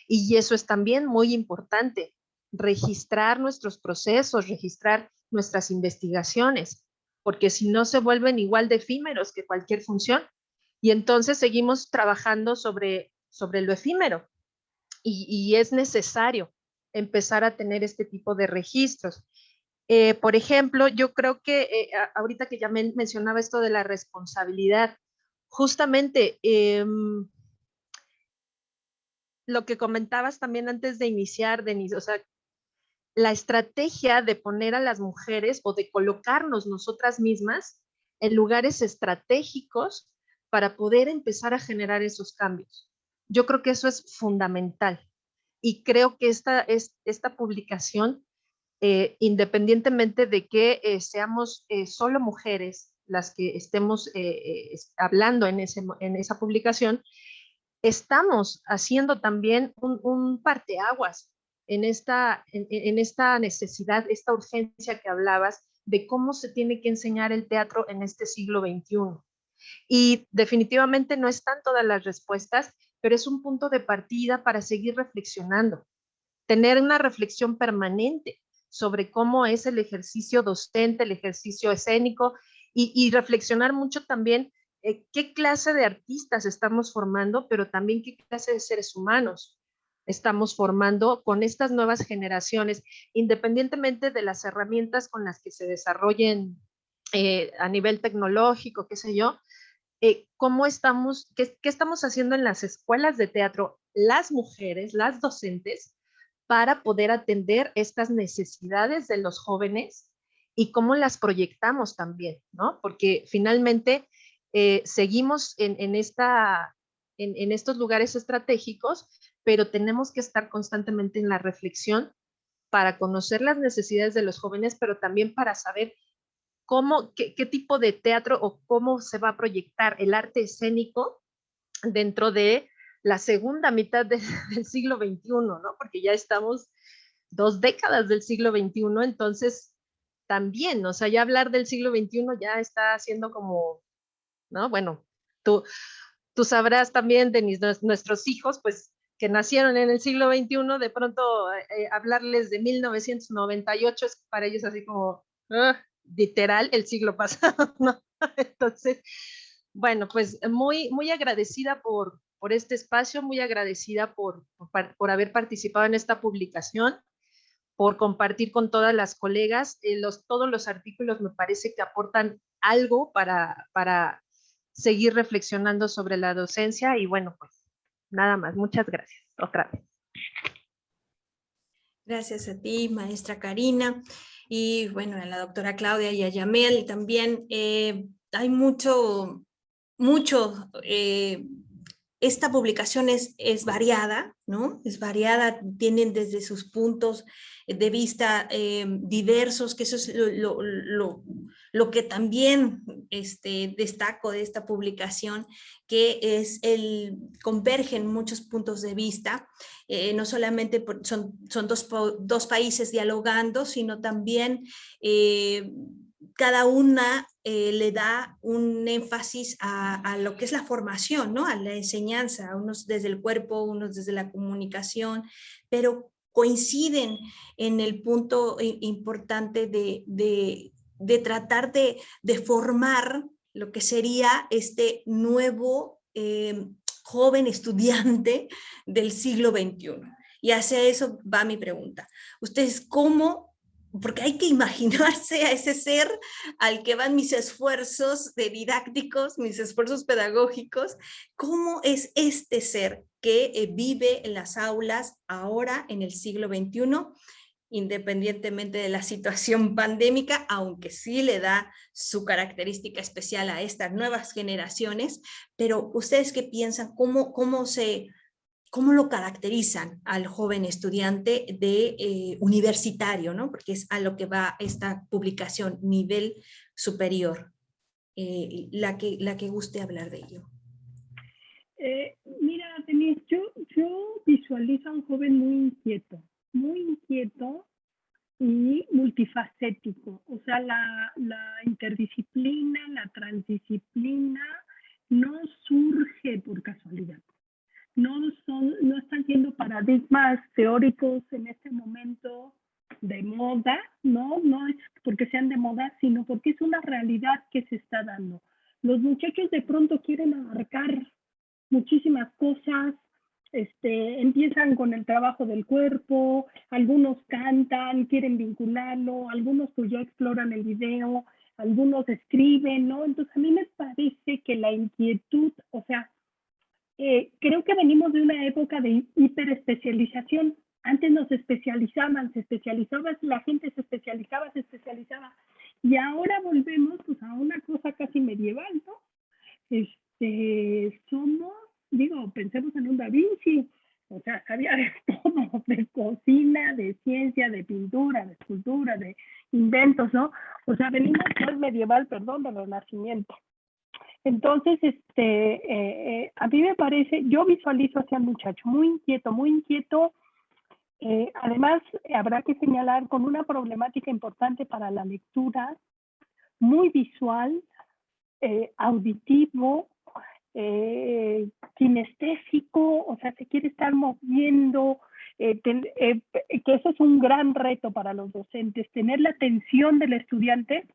Y eso es también muy importante, registrar nuestros procesos, registrar nuestras investigaciones, porque si no se vuelven igual de efímeros que cualquier función. Y entonces seguimos trabajando sobre lo efímero, y es necesario empezar a tener este tipo de registros. Por ejemplo, yo creo que ahorita que ya mencionaba esto de la responsabilidad, justamente lo que comentabas también antes de iniciar, Denise, o sea, la estrategia de poner a las mujeres o de colocarnos nosotras mismas en lugares estratégicos para poder empezar a generar esos cambios. Yo creo que eso es fundamental. Y creo que esta publicación, independientemente de que seamos solo mujeres las que estemos hablando en esa publicación, estamos haciendo también un parteaguas en esta necesidad, esta urgencia que hablabas de cómo se tiene que enseñar el teatro en este siglo XXI. Y definitivamente no están todas las respuestas, pero es un punto de partida para seguir reflexionando, tener una reflexión permanente sobre cómo es el ejercicio docente, el ejercicio escénico, y reflexionar mucho también qué clase de artistas estamos formando, pero también qué clase de seres humanos estamos formando con estas nuevas generaciones, independientemente de las herramientas con las que se desarrollen a nivel tecnológico, qué sé yo. ¿Cómo estamos, qué estamos haciendo en las escuelas de teatro, las mujeres, las docentes, para poder atender estas necesidades de los jóvenes y cómo las proyectamos también, ¿no? Porque finalmente seguimos en estos lugares estratégicos, pero tenemos que estar constantemente en la reflexión para conocer las necesidades de los jóvenes, pero también para saber qué tipo de teatro o cómo se va a proyectar el arte escénico dentro de la segunda mitad del siglo XXI, ¿no? Porque ya estamos 2 décadas del siglo XXI, entonces también, o sea, ya hablar del siglo XXI ya está siendo como, ¿no? Bueno, tú sabrás también, Denise, nuestros hijos, pues que nacieron en el siglo XXI, de pronto hablarles de 1998 es para ellos así como, literal, el siglo pasado, ¿no? Entonces, bueno, pues muy agradecida por este espacio, muy agradecida por haber participado en esta publicación, por compartir con todas las colegas. Todos los artículos me parece que aportan algo para seguir reflexionando sobre la docencia y bueno, pues nada más. Muchas gracias otra vez. Gracias a ti, maestra Karina, y bueno, a la doctora Claudia y a Yamel. Y también hay mucho, esta publicación es variada, ¿no? Es variada, tienen desde sus puntos de vista diversos, que eso es lo que también destaco de esta publicación, que convergen muchos puntos de vista, no solamente son dos países dialogando, sino también cada una le da un énfasis a lo que es la formación, ¿no? A la enseñanza, unos desde el cuerpo, unos desde la comunicación, pero coinciden en el punto importante de tratar de formar lo que sería este nuevo joven estudiante del siglo XXI. Y hacia eso va mi pregunta. ¿Ustedes cómo? Porque hay que imaginarse a ese ser al que van mis esfuerzos didácticos, mis esfuerzos pedagógicos. ¿Cómo es este ser que vive en las aulas ahora en el siglo XXI, independientemente de la situación pandémica, aunque sí le da su característica especial a estas nuevas generaciones? Pero ¿ustedes qué piensan? ¿Cómo lo caracterizan al joven estudiante universitario, ¿no? Porque es a lo que va esta publicación, nivel superior, la que guste hablar de ello. Mira, Denise, yo visualizo a un joven muy inquieto y multifacético. O sea, la interdisciplina, la transdisciplina no surge por casualidad. No están siendo paradigmas teóricos en este momento de moda, no es porque sean de moda, sino porque es una realidad que se está dando. Los muchachos de pronto quieren abarcar muchísimas cosas, empiezan con el trabajo del cuerpo, algunos cantan, quieren vincularlo, algunos pues ya exploran el video, algunos escriben, ¿no? Entonces a mí me parece que la inquietud, o sea, creo que venimos de una época de hiperespecialización. Antes nos especializaban, la gente se especializaba. Y ahora volvemos pues, a una cosa casi medieval, ¿no? Pensemos en un Da Vinci, o sea, sabía de todo, de cocina, de ciencia, de pintura, de escultura, de inventos, ¿no? O sea, venimos del medieval, perdón, del Renacimiento. Entonces, a mí me parece, yo visualizo hacia el muchacho muy inquieto. Además, habrá que señalar con una problemática importante para la lectura, muy visual, auditivo, kinestésico, o sea, se quiere estar moviendo, que eso es un gran reto para los docentes, tener la atención del estudiante,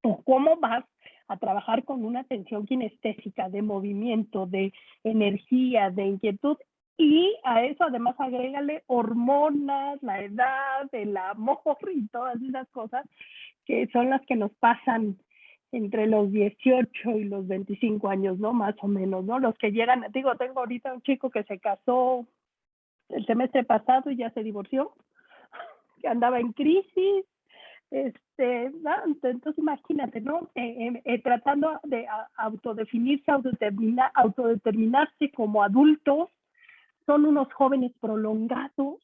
o cómo vas a trabajar con una atención kinestésica, de movimiento, de energía, de inquietud, y a eso además agrégale hormonas, la edad, el amor y todas esas cosas que son las que nos pasan entre los 18 y los 25 años, ¿no? Más o menos, ¿no? Los que llegan, tengo ahorita un chico que se casó el semestre pasado y ya se divorció, que andaba en crisis, entonces imagínate, ¿no? Tratando de autodefinirse, autodeterminarse como adultos, son unos jóvenes prolongados,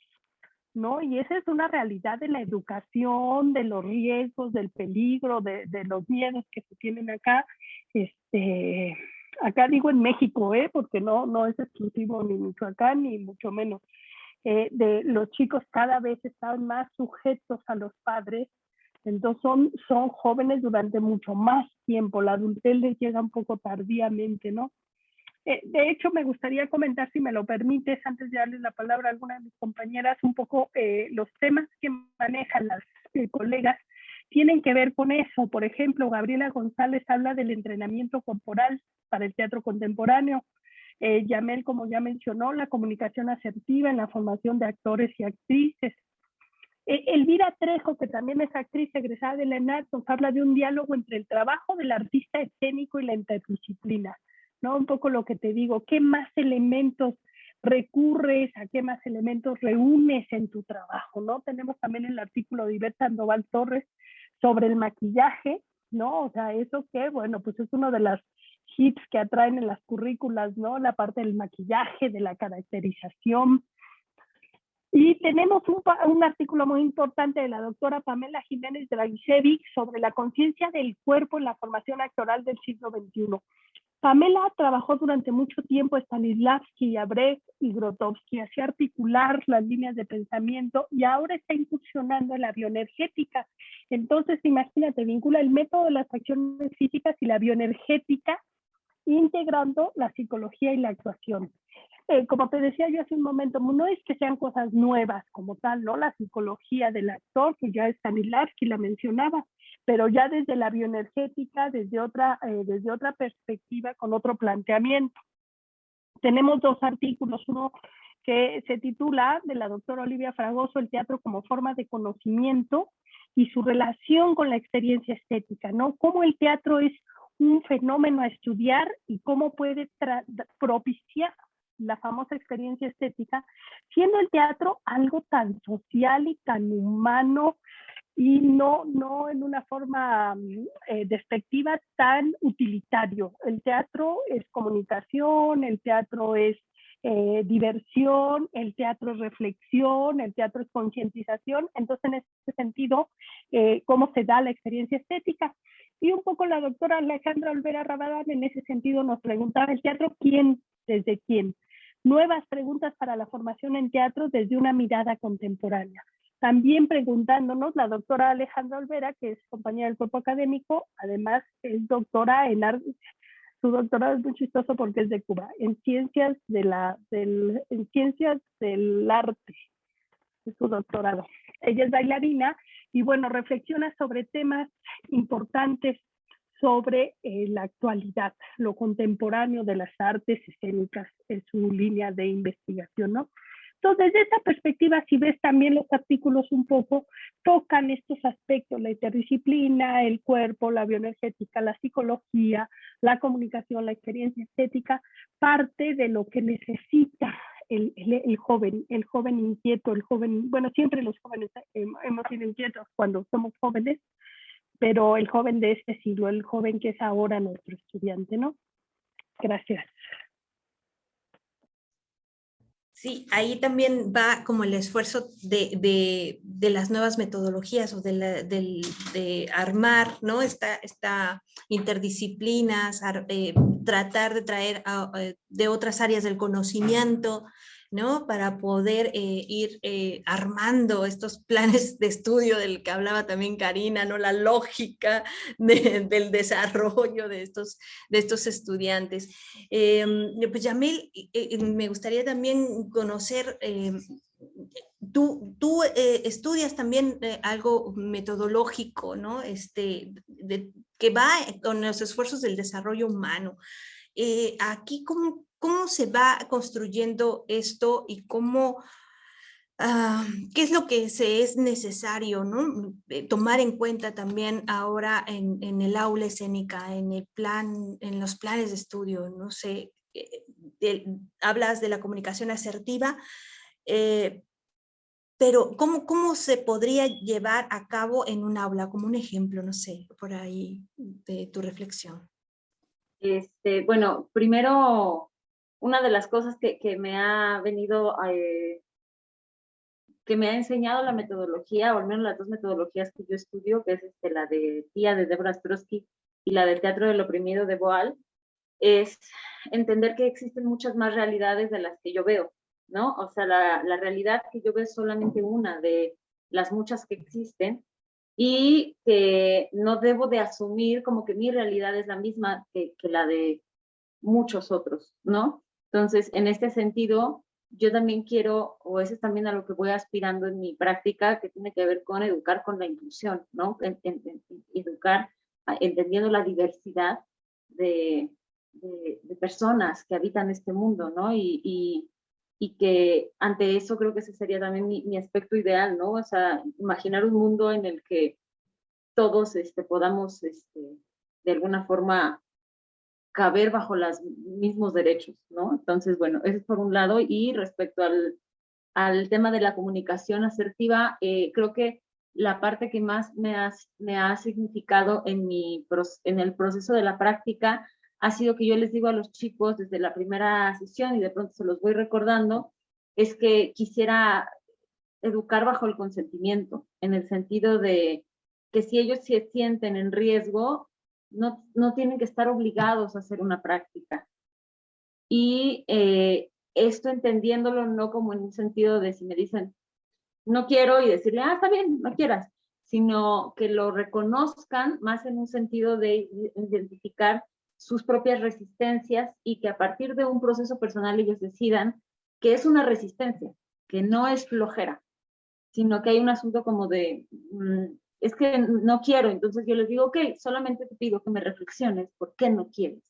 ¿no? Y esa es una realidad de la educación, de los riesgos, del peligro, de los miedos que se tienen acá. Acá digo en México, porque no es exclusivo ni Michoacán, ni mucho menos. De los chicos cada vez están más sujetos a los padres, entonces son jóvenes durante mucho más tiempo, la adultez les llega un poco tardíamente, ¿no? De hecho, me gustaría comentar, si me lo permites, antes de darles la palabra a alguna de mis compañeras, un poco los temas que manejan las colegas tienen que ver con eso. Por ejemplo, Gabriela González habla del entrenamiento corporal para el teatro contemporáneo. Yamel, como ya mencionó, la comunicación asertiva en la formación de actores y actrices. Elvira Trejo, que también es actriz egresada de la ENAD, nos habla de un diálogo entre el trabajo del artista escénico y la interdisciplina, ¿no? Un poco lo que te digo, ¿qué más elementos recurres, a qué más elementos reúnes en tu trabajo, ¿no? Tenemos también el artículo de Ivette Sandoval Torres sobre el maquillaje, ¿no? O sea, eso que, bueno, pues es uno de las hits que atraen en las currículas, ¿no? La parte del maquillaje, de la caracterización. Y tenemos un artículo muy importante de la doctora Pamela Jiménez Dragicevic sobre la conciencia del cuerpo en la formación actoral del siglo XXI. Pamela trabajó durante mucho tiempo Stanislavski, Brecht y Grotowski, hacía articular las líneas de pensamiento y ahora está incursionando en la bioenergética. Entonces, imagínate, vincula el método de las acciones físicas y la bioenergética, integrando la psicología y la actuación. Como te decía yo hace un momento, no es que sean cosas nuevas como tal, ¿no? La psicología del actor, que ya Stanislavski la mencionaba, pero ya desde la bioenergética, desde otra perspectiva, con otro planteamiento. Tenemos dos artículos, uno que se titula, de la doctora Olivia Fragoso, el teatro como forma de conocimiento y su relación con la experiencia estética, ¿no? Cómo el teatro es un fenómeno a estudiar y cómo puede propiciar la famosa experiencia estética, siendo el teatro algo tan social y tan humano y no en una forma despectiva, tan utilitario. El teatro es comunicación, el teatro es diversión, el teatro es reflexión, el teatro es concientización. Entonces, en ese sentido, ¿cómo se da la experiencia estética? Y un poco la doctora Alejandra Olvera Rabadán en ese sentido nos preguntaba, ¿el teatro quién? ¿Desde quién? Nuevas preguntas para la formación en teatro desde una mirada contemporánea. También preguntándonos, la doctora Alejandra Olvera, que es compañera del cuerpo académico, además es doctora en arte. Su doctorado es muy chistoso porque es de Cuba, en ciencias en ciencias del arte, es su doctorado. Ella es bailarina y bueno, reflexiona sobre temas importantes sobre la actualidad, lo contemporáneo de las artes escénicas en su línea de investigación, ¿no? Entonces, desde esa perspectiva, si ves también los artículos un poco, tocan estos aspectos, la interdisciplina, el cuerpo, la bioenergética, la psicología, la comunicación, la experiencia estética, parte de lo que necesita el joven inquieto, el joven, bueno, siempre los jóvenes hemos sido inquietos cuando somos jóvenes, pero el joven de este siglo, el joven que es ahora nuestro estudiante, ¿no? Gracias. Sí, ahí también va como el esfuerzo de las nuevas metodologías o de armar, ¿no? Esta interdisciplinas, tratar de traer de otras áreas del conocimiento, ¿no? Para poder ir armando estos planes de estudio del que hablaba también Karina, ¿no? La lógica del desarrollo de estos estudiantes. Pues Yamel, me gustaría también conocer, tú estudias también algo metodológico, ¿no? Que va con los esfuerzos del desarrollo humano. Aquí, ¿cómo se va construyendo esto y cómo, qué es lo que es necesario, ¿no? Tomar en cuenta también ahora en el aula escénica, en los planes de estudio, no sé, hablas de la comunicación asertiva, pero ¿cómo se podría llevar a cabo en un aula? Como un ejemplo, no sé, por ahí de tu reflexión. Bueno, primero, una de las cosas que me ha venido, que me ha enseñado la metodología, o al menos las dos metodologías que yo estudio, que es la de TIA de Débora Ostrowski y la del teatro del oprimido de Boal, es entender que existen muchas más realidades de las que yo veo, ¿no? O sea, la realidad que yo veo es solamente una de las muchas que existen, y que no debo de asumir como que mi realidad es la misma que la de muchos otros, ¿no? Entonces, en este sentido, yo también quiero, o eso es también a lo que voy aspirando en mi práctica, que tiene que ver con educar con la inclusión, ¿no? Educar entendiendo la diversidad de personas que habitan este mundo, ¿no? Y que ante eso creo que ese sería también mi aspecto ideal, ¿no? O sea, imaginar un mundo en el que todos podamos, de alguna forma, caber bajo los mismos derechos, ¿no? Entonces, bueno, eso es por un lado. Y respecto al tema de la comunicación asertiva, creo que la parte que más me ha significado en el proceso de la práctica ha sido que yo les digo a los chicos desde la primera sesión, y de pronto se los voy recordando, es que quisiera educar bajo el consentimiento, en el sentido de que si ellos se sienten en riesgo, no tienen que estar obligados a hacer una práctica. Y esto entendiéndolo no como en un sentido de si me dicen no quiero y decirle, está bien, no quieras, sino que lo reconozcan más en un sentido de identificar sus propias resistencias y que a partir de un proceso personal ellos decidan que es una resistencia, que no es flojera, sino que hay un asunto como de, es que no quiero. Entonces yo les digo, ok, solamente te pido que me reflexiones por qué no quieres.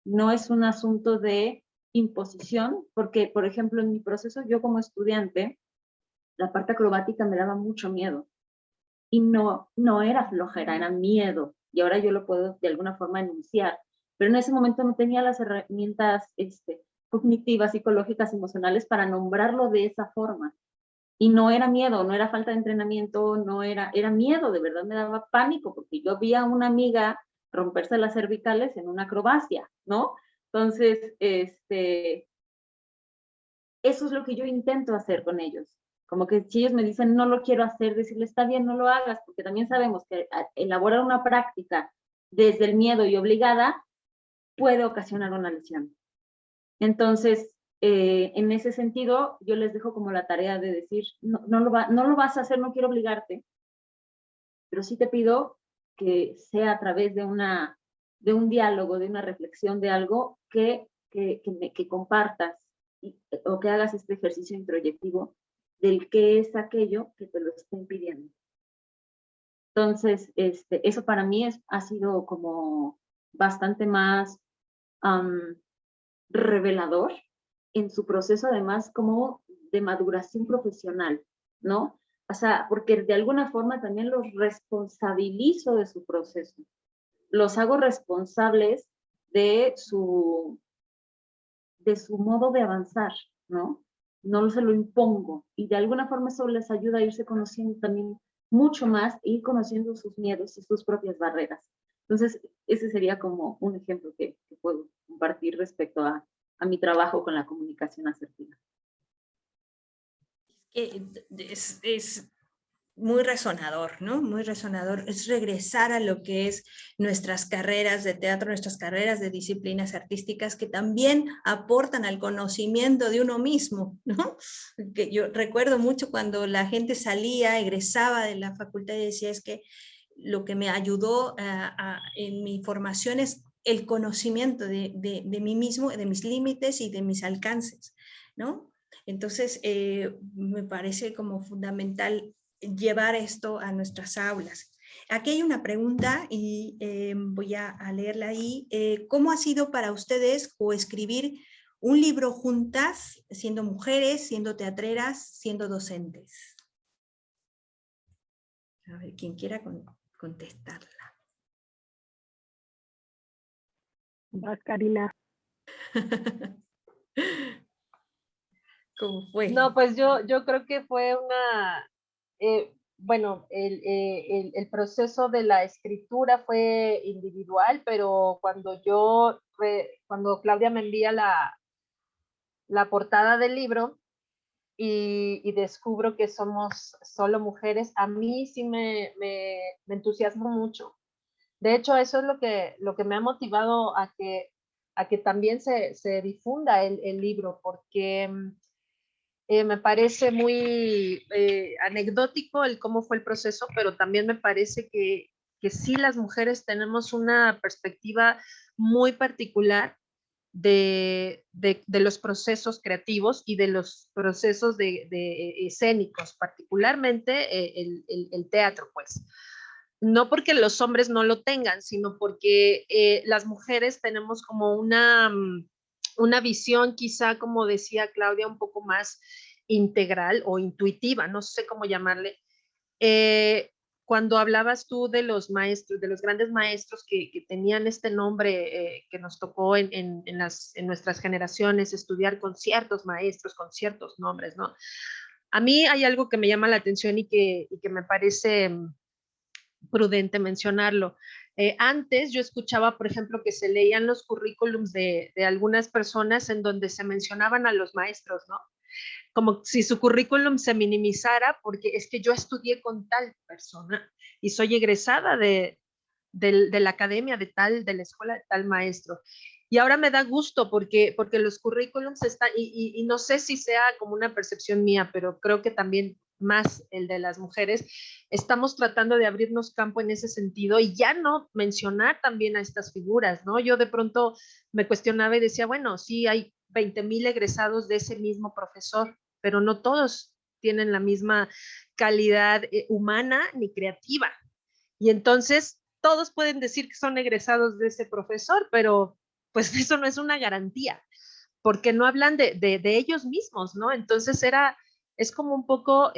No es un asunto de imposición, porque, por ejemplo, en mi proceso, yo como estudiante, la parte acrobática me daba mucho miedo. Y no era flojera, era miedo. Y ahora yo lo puedo de alguna forma enunciar. Pero en ese momento no tenía las herramientas cognitivas, psicológicas, emocionales para nombrarlo de esa forma. Y no era miedo, no era falta de entrenamiento, era miedo, de verdad me daba pánico, porque yo vi a una amiga romperse las cervicales en una acrobacia, ¿no? Entonces, eso es lo que yo intento hacer con ellos. Como que si ellos me dicen, no lo quiero hacer, decirle, está bien, no lo hagas, porque también sabemos que elaborar una práctica desde el miedo y obligada puede ocasionar una lesión. Entonces, en ese sentido, yo les dejo como la tarea de decir, no lo vas a hacer, no quiero obligarte, pero sí te pido que sea a través de un diálogo, de una reflexión, de algo que compartas o que hagas este ejercicio introyectivo del qué es aquello que te lo está impidiendo. Entonces, eso para mí ha sido como bastante más revelador en su proceso, además como de maduración profesional, ¿no? O sea, porque de alguna forma también los responsabilizo de su proceso. Los hago responsables de su modo de avanzar, ¿no? No se lo impongo. Y de alguna forma eso les ayuda a irse conociendo también mucho más e ir conociendo sus miedos y sus propias barreras. Entonces, ese sería como un ejemplo que puedo compartir respecto a mi trabajo con la comunicación asertiva. Es muy resonador, ¿no? Muy resonador. Es regresar a lo que es nuestras carreras de teatro, nuestras carreras de disciplinas artísticas que también aportan al conocimiento de uno mismo, ¿no? Que yo recuerdo mucho cuando la gente salía, egresaba de la facultad y decía, es que lo que me ayudó en mi formación es el conocimiento de mí mismo, de mis límites y de mis alcances, ¿no? Entonces, me parece como fundamental llevar esto a nuestras aulas. Aquí hay una pregunta y voy a leerla ahí. ¿Cómo ha sido para ustedes coescribir un libro juntas, siendo mujeres, siendo teatreras, siendo docentes? A ver, quien quiera contestarla. Vas, Karina. ¿Cómo fue? No, pues yo creo que fue una, bueno, el proceso de la escritura fue individual, pero cuando Claudia me envía la portada del libro y descubro que somos solo mujeres, a mí sí me entusiasmó mucho. De hecho, eso es lo que me ha motivado a que también se difunda el libro, porque me parece muy anecdótico el cómo fue el proceso, pero también me parece que sí las mujeres tenemos una perspectiva muy particular de los procesos creativos y de los procesos de escénicos, particularmente el teatro, pues. No porque los hombres no lo tengan, sino porque las mujeres tenemos como una visión, quizá, como decía Claudia, un poco más integral o intuitiva, no sé cómo llamarle. Cuando hablabas tú de los maestros, de los grandes maestros que tenían este nombre que nos tocó en nuestras generaciones, estudiar con ciertos maestros, con ciertos nombres, ¿no? A mí hay algo que me llama la atención y que me parece prudente mencionarlo. Antes yo escuchaba, por ejemplo, que se leían los currículums de algunas personas en donde se mencionaban a los maestros, ¿no? Como si su currículum se minimizara porque es que yo estudié con tal persona y soy egresada de la academia de la escuela de tal maestro. Y ahora me da gusto porque los currículums están, y no sé si sea como una percepción mía, pero creo que también más el de las mujeres, estamos tratando de abrirnos campo en ese sentido y ya no mencionar también a estas figuras, ¿no? Yo de pronto me cuestionaba y decía, bueno, sí hay 20,000 egresados de ese mismo profesor, pero no todos tienen la misma calidad humana ni creativa. Y entonces todos pueden decir que son egresados de ese profesor, pero pues eso no es una garantía, porque no hablan de ellos mismos, ¿no? Entonces es como un poco,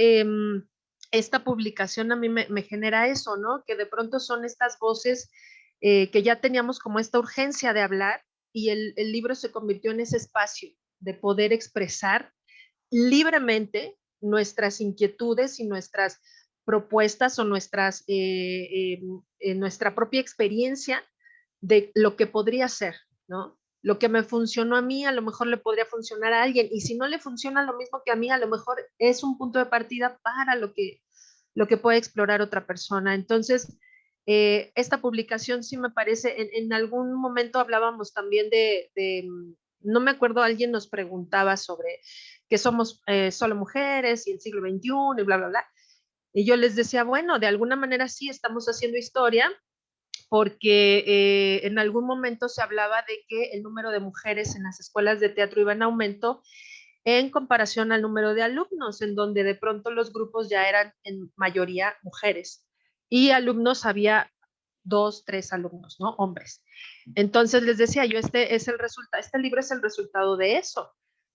esta publicación a mí me genera eso, ¿no? Que de pronto son estas voces que ya teníamos como esta urgencia de hablar y el libro se convirtió en ese espacio de poder expresar libremente nuestras inquietudes y nuestras propuestas o nuestra propia experiencia de lo que podría ser, ¿no? Lo que me funcionó a mí, a lo mejor le podría funcionar a alguien, y si no le funciona lo mismo que a mí, a lo mejor es un punto de partida para lo que puede explorar otra persona. Entonces, esta publicación sí me parece, en algún momento hablábamos también no me acuerdo, alguien nos preguntaba sobre que somos solo mujeres y el siglo XXI y bla, bla, bla. Y yo les decía, bueno, de alguna manera sí estamos haciendo historia, porque en algún momento se hablaba de que el número de mujeres en las escuelas de teatro iba en aumento en comparación al número de alumnos, en donde de pronto los grupos ya eran en mayoría mujeres y alumnos había 2, 3 alumnos, ¿no? Hombres. Entonces les decía yo, este libro es el resultado de eso.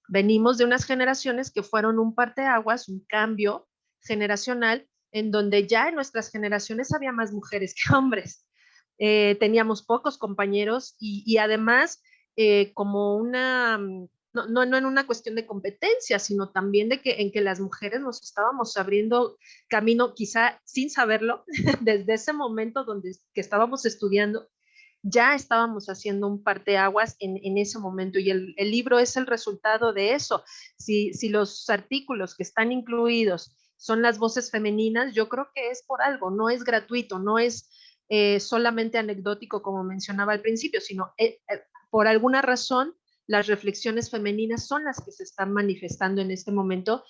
Venimos de unas generaciones que fueron un parteaguas, un cambio generacional, en donde ya en nuestras generaciones había más mujeres que hombres. Teníamos pocos compañeros y además como no en una cuestión de competencia, sino también en que las mujeres nos estábamos abriendo camino, quizá sin saberlo, desde ese momento que estábamos estudiando, ya estábamos haciendo un parteaguas en ese momento y el libro es el resultado de eso. Si los artículos que están incluidos son las voces femeninas, yo creo que es por algo, no es gratuito, no es solamente anecdótico como mencionaba al principio, sino por alguna razón las reflexiones femeninas son las que se están manifestando en este momento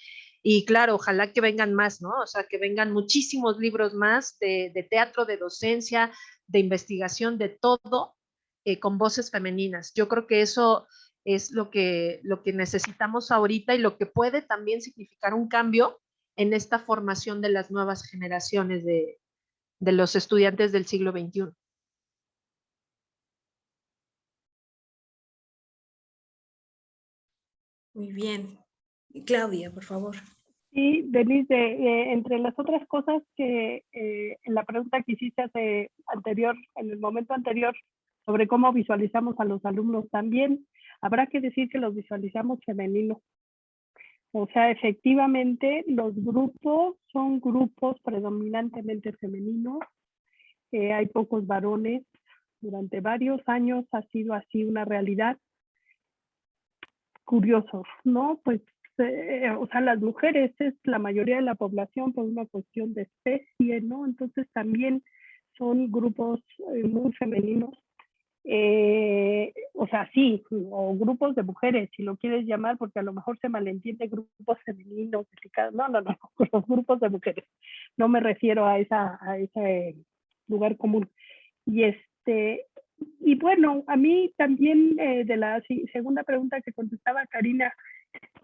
y claro, ojalá que vengan más, ¿no? O sea, que vengan muchísimos libros más de teatro, de docencia, de investigación, de todo, con voces femeninas. Yo creo que eso es lo que necesitamos ahorita y lo que puede también significar un cambio en esta formación de las nuevas generaciones de los estudiantes del siglo XXI. Muy bien. Claudia, por favor. Sí, Denise, entre las otras cosas que en la pregunta que hiciste en el momento anterior, sobre cómo visualizamos a los alumnos también, habrá que decir que los visualizamos femeninos. O sea, efectivamente, los grupos son grupos predominantemente femeninos, hay pocos varones. Durante varios años ha sido así una realidad. Curioso, ¿no? Pues o sea, las mujeres es la mayoría de la población por una cuestión de especie, ¿no? Entonces también son grupos muy femeninos. O sea, sí, o grupos de mujeres, si lo quieres llamar, porque a lo mejor se malentiende grupos femeninos. No, los grupos de mujeres. No me refiero a ese lugar común. Y Y bueno, a mí también de la segunda pregunta que contestaba Karina,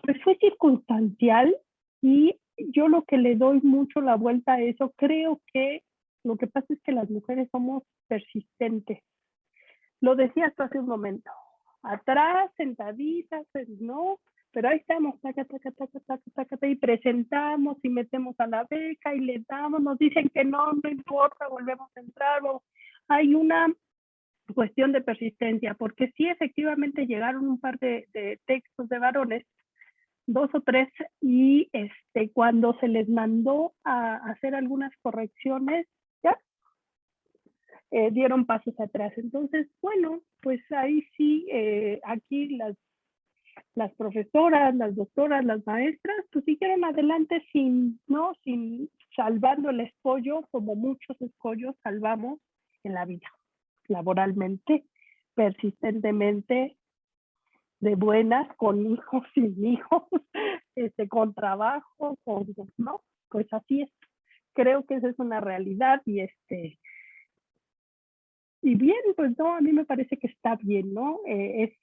pues fue circunstancial y yo lo que le doy mucho la vuelta a eso, creo que lo que pasa es que las mujeres somos persistentes. Lo decías tú hace un momento, atrás, sentaditas, ¿no? Pero ahí estamos, taca, taca, taca, taca, taca, y presentamos y metemos a la beca y le damos, nos dicen que no, no importa, volvemos a entrar. Hay una cuestión de persistencia, porque sí efectivamente llegaron un par de textos de varones, 2 o 3, y cuando se les mandó a hacer algunas correcciones, ya dieron pasos atrás. Entonces, bueno, pues ahí sí, aquí las profesoras, las doctoras, las maestras, pues siguieron adelante sin salvando el escollo, como muchos escollos salvamos en la vida, laboralmente, persistentemente, de buenas, con hijos, sin hijos, con trabajo, ¿no? Pues así es. Creo que esa es una realidad y bien, pues no, a mí me parece que está bien, ¿no?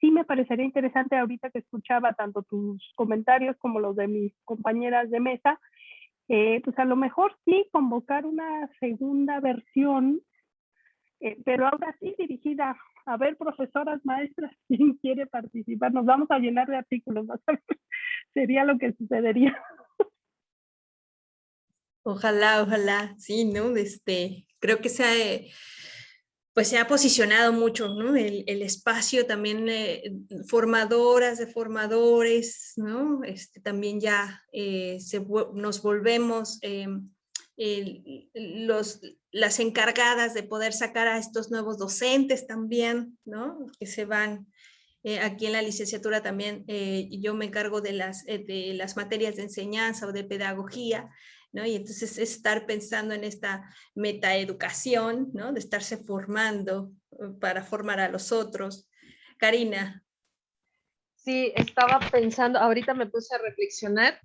Sí me parecería interesante ahorita que escuchaba tanto tus comentarios como los de mis compañeras de mesa, pues a lo mejor sí convocar una segunda versión, pero ahora sí dirigida a ver, profesoras, maestras, ¿quién quiere participar? Nos vamos a llenar de artículos, ¿no? Sería lo que sucedería. Ojalá, ojalá, sí, ¿no? Creo que pues se ha posicionado mucho, ¿no? El espacio también, formadoras de formadores, ¿no? También ya nos volvemos las encargadas de poder sacar a estos nuevos docentes también, ¿no? Que se van. Aquí en la licenciatura también yo me encargo de las materias de enseñanza o de pedagogía, ¿no? Y entonces es estar pensando en esta metaeducación, ¿no? De estarse formando para formar a los otros. Karina. Sí, estaba pensando, ahorita me puse a reflexionar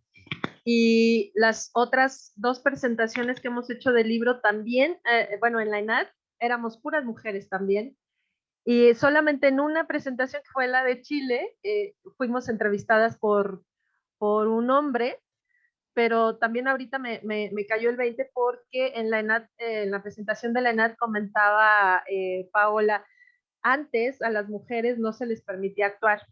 y las otras 2 presentaciones que hemos hecho del libro también, bueno, en la ENAD éramos puras mujeres también. Y solamente en una presentación que fue la de Chile, fuimos entrevistadas por un hombre, pero también ahorita me cayó el 20 porque en la ENAD, en la presentación de la ENAD comentaba Paola, antes a las mujeres no se les permitía actuar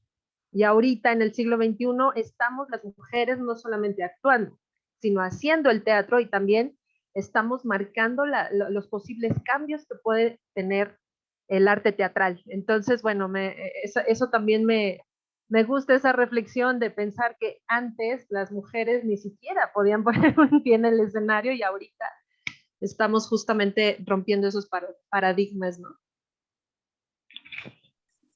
y ahorita en el siglo XXI estamos las mujeres no solamente actuando, sino haciendo el teatro y también estamos marcando los posibles cambios que puede tener el arte teatral. Entonces, bueno, eso también me gusta esa reflexión de pensar que antes las mujeres ni siquiera podían poner un pie en el escenario y ahorita estamos justamente rompiendo esos paradigmas, ¿no?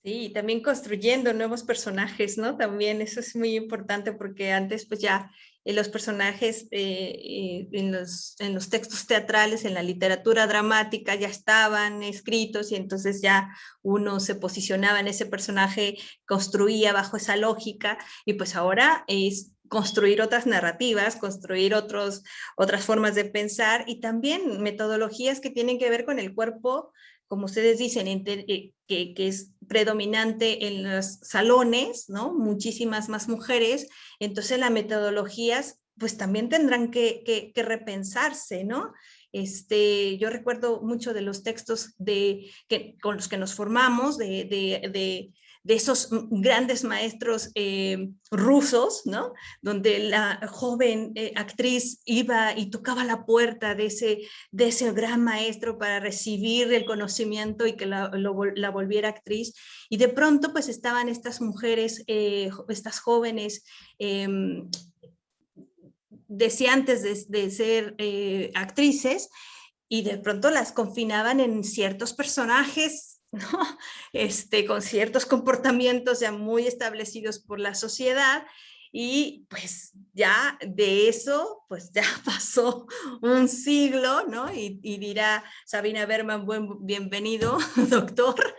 Sí, también construyendo nuevos personajes, ¿no? También eso es muy importante porque antes pues ya los personajes en los textos teatrales, en la literatura dramática ya estaban escritos y entonces ya uno se posicionaba en ese personaje, construía bajo esa lógica y pues ahora es construir otras narrativas, construir otras formas de pensar y también metodologías que tienen que ver con el cuerpo, como ustedes dicen, que es predominante en los salones, ¿no? Muchísimas más mujeres, entonces las metodologías pues también tendrán que repensarse, ¿no? Yo recuerdo mucho de los textos con los que nos formamos, de esos grandes maestros rusos, ¿no? Donde la joven actriz iba y tocaba la puerta de ese gran maestro para recibir el conocimiento y que la volviera actriz. Y de pronto pues estaban estas mujeres, estas jóvenes deseantes de ser actrices y de pronto las confinaban en ciertos personajes, ¿no? Con ciertos comportamientos ya muy establecidos por la sociedad y pues ya de eso pues ya pasó un siglo, ¿no? Y dirá Sabina Berman, bienvenido, doctor,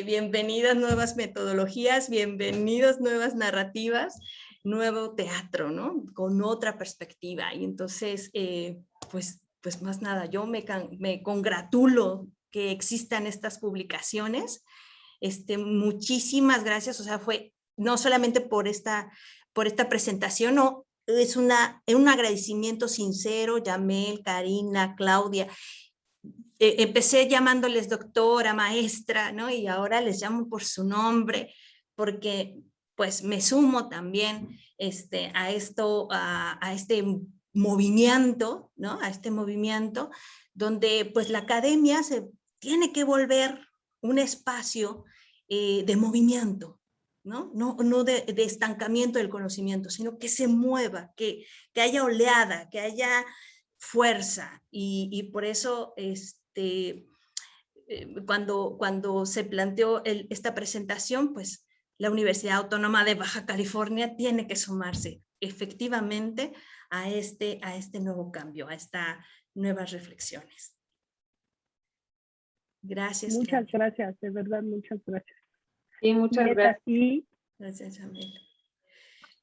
bienvenidas nuevas metodologías, bienvenidos nuevas narrativas, nuevo teatro, ¿no? Con otra perspectiva. Y entonces, pues más nada, yo me congratulo que existan estas publicaciones. Muchísimas gracias, o sea, fue no solamente por esta presentación, no, es un agradecimiento sincero, Yamel, Karina, Claudia. Empecé llamándoles doctora, maestra, ¿no? Y ahora les llamo por su nombre, porque pues me sumo también a este movimiento, ¿no? A este movimiento donde pues la academia se tiene que volver un espacio de movimiento, ¿no? No de estancamiento del conocimiento, sino que se mueva, que haya oleada, que haya fuerza, y por eso cuando se planteó esta presentación, pues la Universidad Autónoma de Baja California tiene que sumarse efectivamente a este nuevo cambio, a estas nuevas reflexiones. Gracias. Muchas gracias, de verdad, muchas gracias. Sí, muchas gracias. Así. Gracias, Yamel.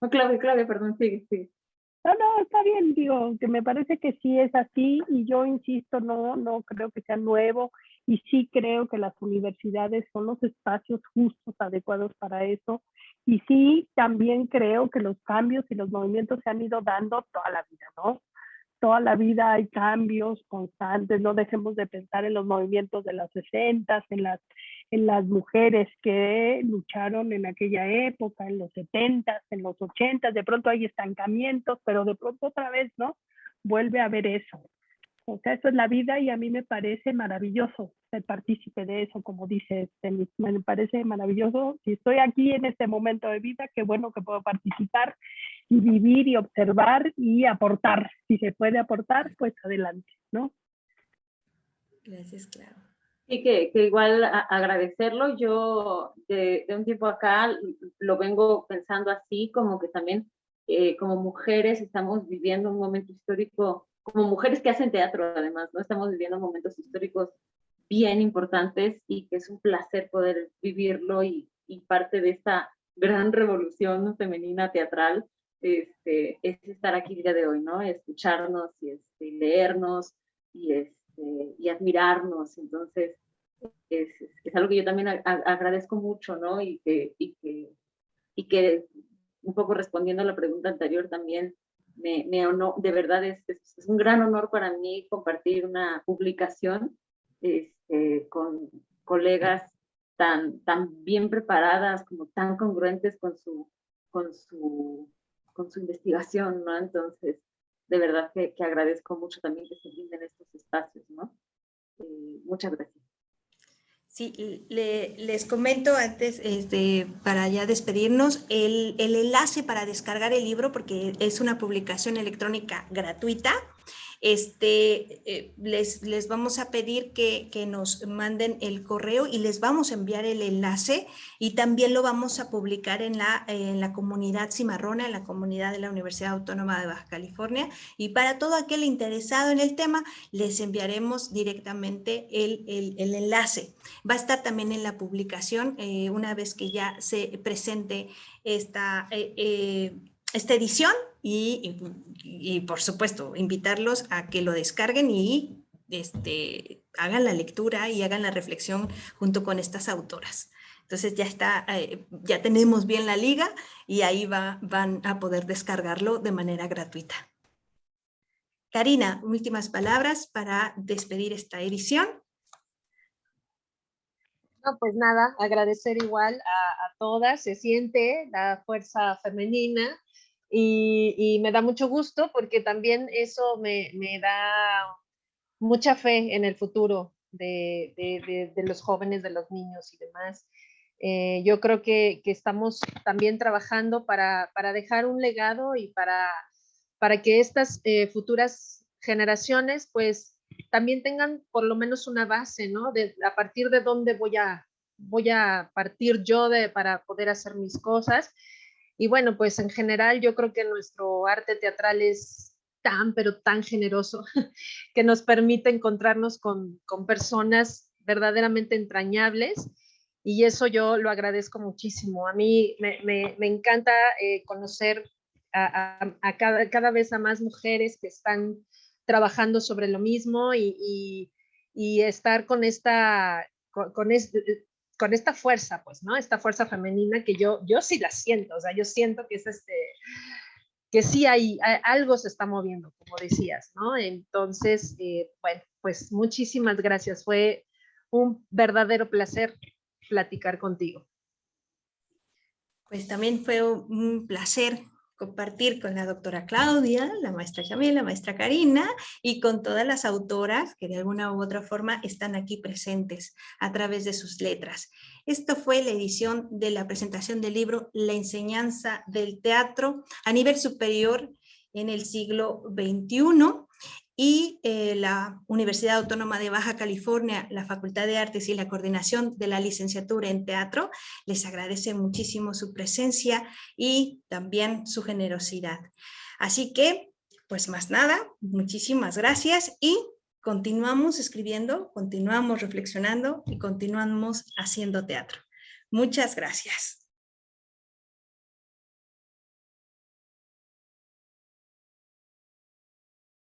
No, Claudia, perdón, sigue. No, está bien, digo, que me parece que sí es así, y yo insisto, no creo que sea nuevo, y sí creo que las universidades son los espacios justos, adecuados para eso, y sí también creo que los cambios y los movimientos se han ido dando toda la vida, ¿no? Toda la vida hay cambios constantes, no dejemos de pensar en los movimientos de los 60, en las mujeres que lucharon en aquella época, en los 70, en los 80, de pronto hay estancamientos, pero de pronto otra vez, ¿no? Vuelve a haber eso. O sea, eso es la vida, y a mí me parece maravilloso ser partícipe de eso, como dice me parece maravilloso. Si estoy aquí en este momento de vida, qué bueno que puedo participar y vivir y observar y aportar. Si se puede aportar, pues adelante, ¿no? Gracias, Clau. Y que igual agradecerlo. Yo de un tiempo acá lo vengo pensando así, como que también como mujeres estamos viviendo un momento histórico, como mujeres que hacen teatro además, ¿no? Estamos viviendo momentos históricos bien importantes, y que es un placer poder vivirlo, y parte de esta gran revolución femenina teatral es estar aquí el día de hoy, ¿no? Escucharnos y leernos y admirarnos. Entonces, es algo que yo también agradezco mucho, ¿no? Y que un poco respondiendo a la pregunta anterior también, de verdad es un gran honor para mí compartir una publicación con colegas tan bien preparadas, como tan congruentes con su investigación, ¿no? Entonces, de verdad que agradezco mucho también que se brinden estos espacios, ¿no? Muchas gracias. Sí, les comento antes, para ya despedirnos, el enlace para descargar el libro, porque es una publicación electrónica gratuita. Les vamos a pedir que nos manden el correo, y les vamos a enviar el enlace, y también lo vamos a publicar en la comunidad cimarrona, en la comunidad de la Universidad Autónoma de Baja California, y para todo aquel interesado en el tema les enviaremos directamente el enlace. Va a estar también en la publicación una vez que ya se presente esta edición, y por supuesto invitarlos a que lo descarguen y hagan la lectura y hagan la reflexión junto con estas autoras. Entonces ya está, ya tenemos bien la liga, y ahí van a poder descargarlo de manera gratuita. Karina, últimas palabras para despedir esta edición. No, pues nada, agradecer igual a todas. Se siente la fuerza femenina, y me da mucho gusto, porque también eso me da mucha fe en el futuro de los jóvenes, de los niños y demás. Yo creo que estamos también trabajando para dejar un legado, y para que estas futuras generaciones pues también tengan por lo menos una base, ¿no? A partir de dónde voy a partir yo para poder hacer mis cosas. Y bueno, pues en general yo creo que nuestro arte teatral es pero tan generoso, que nos permite encontrarnos con personas verdaderamente entrañables, y eso yo lo agradezco muchísimo. A mí me encanta conocer cada vez a más mujeres que están trabajando sobre lo mismo, y y estar con esta fuerza, pues, ¿no? Esta fuerza femenina que yo sí la siento, o sea, yo siento que es que sí hay algo se está moviendo, como decías, ¿no? Entonces, bueno, pues muchísimas gracias. Fue un verdadero placer platicar contigo. Pues también fue un placer compartir con la doctora Claudia, la maestra Yamil, la maestra Karina y con todas las autoras que de alguna u otra forma están aquí presentes a través de sus letras. Esto fue la edición de la presentación del libro La enseñanza del teatro a nivel superior en el siglo XXI. Y la Universidad Autónoma de Baja California, la Facultad de Artes y la coordinación de la licenciatura en teatro, les agradece muchísimo su presencia y también su generosidad. Así que, pues más nada, muchísimas gracias y continuamos escribiendo, continuamos reflexionando y continuamos haciendo teatro. Muchas gracias.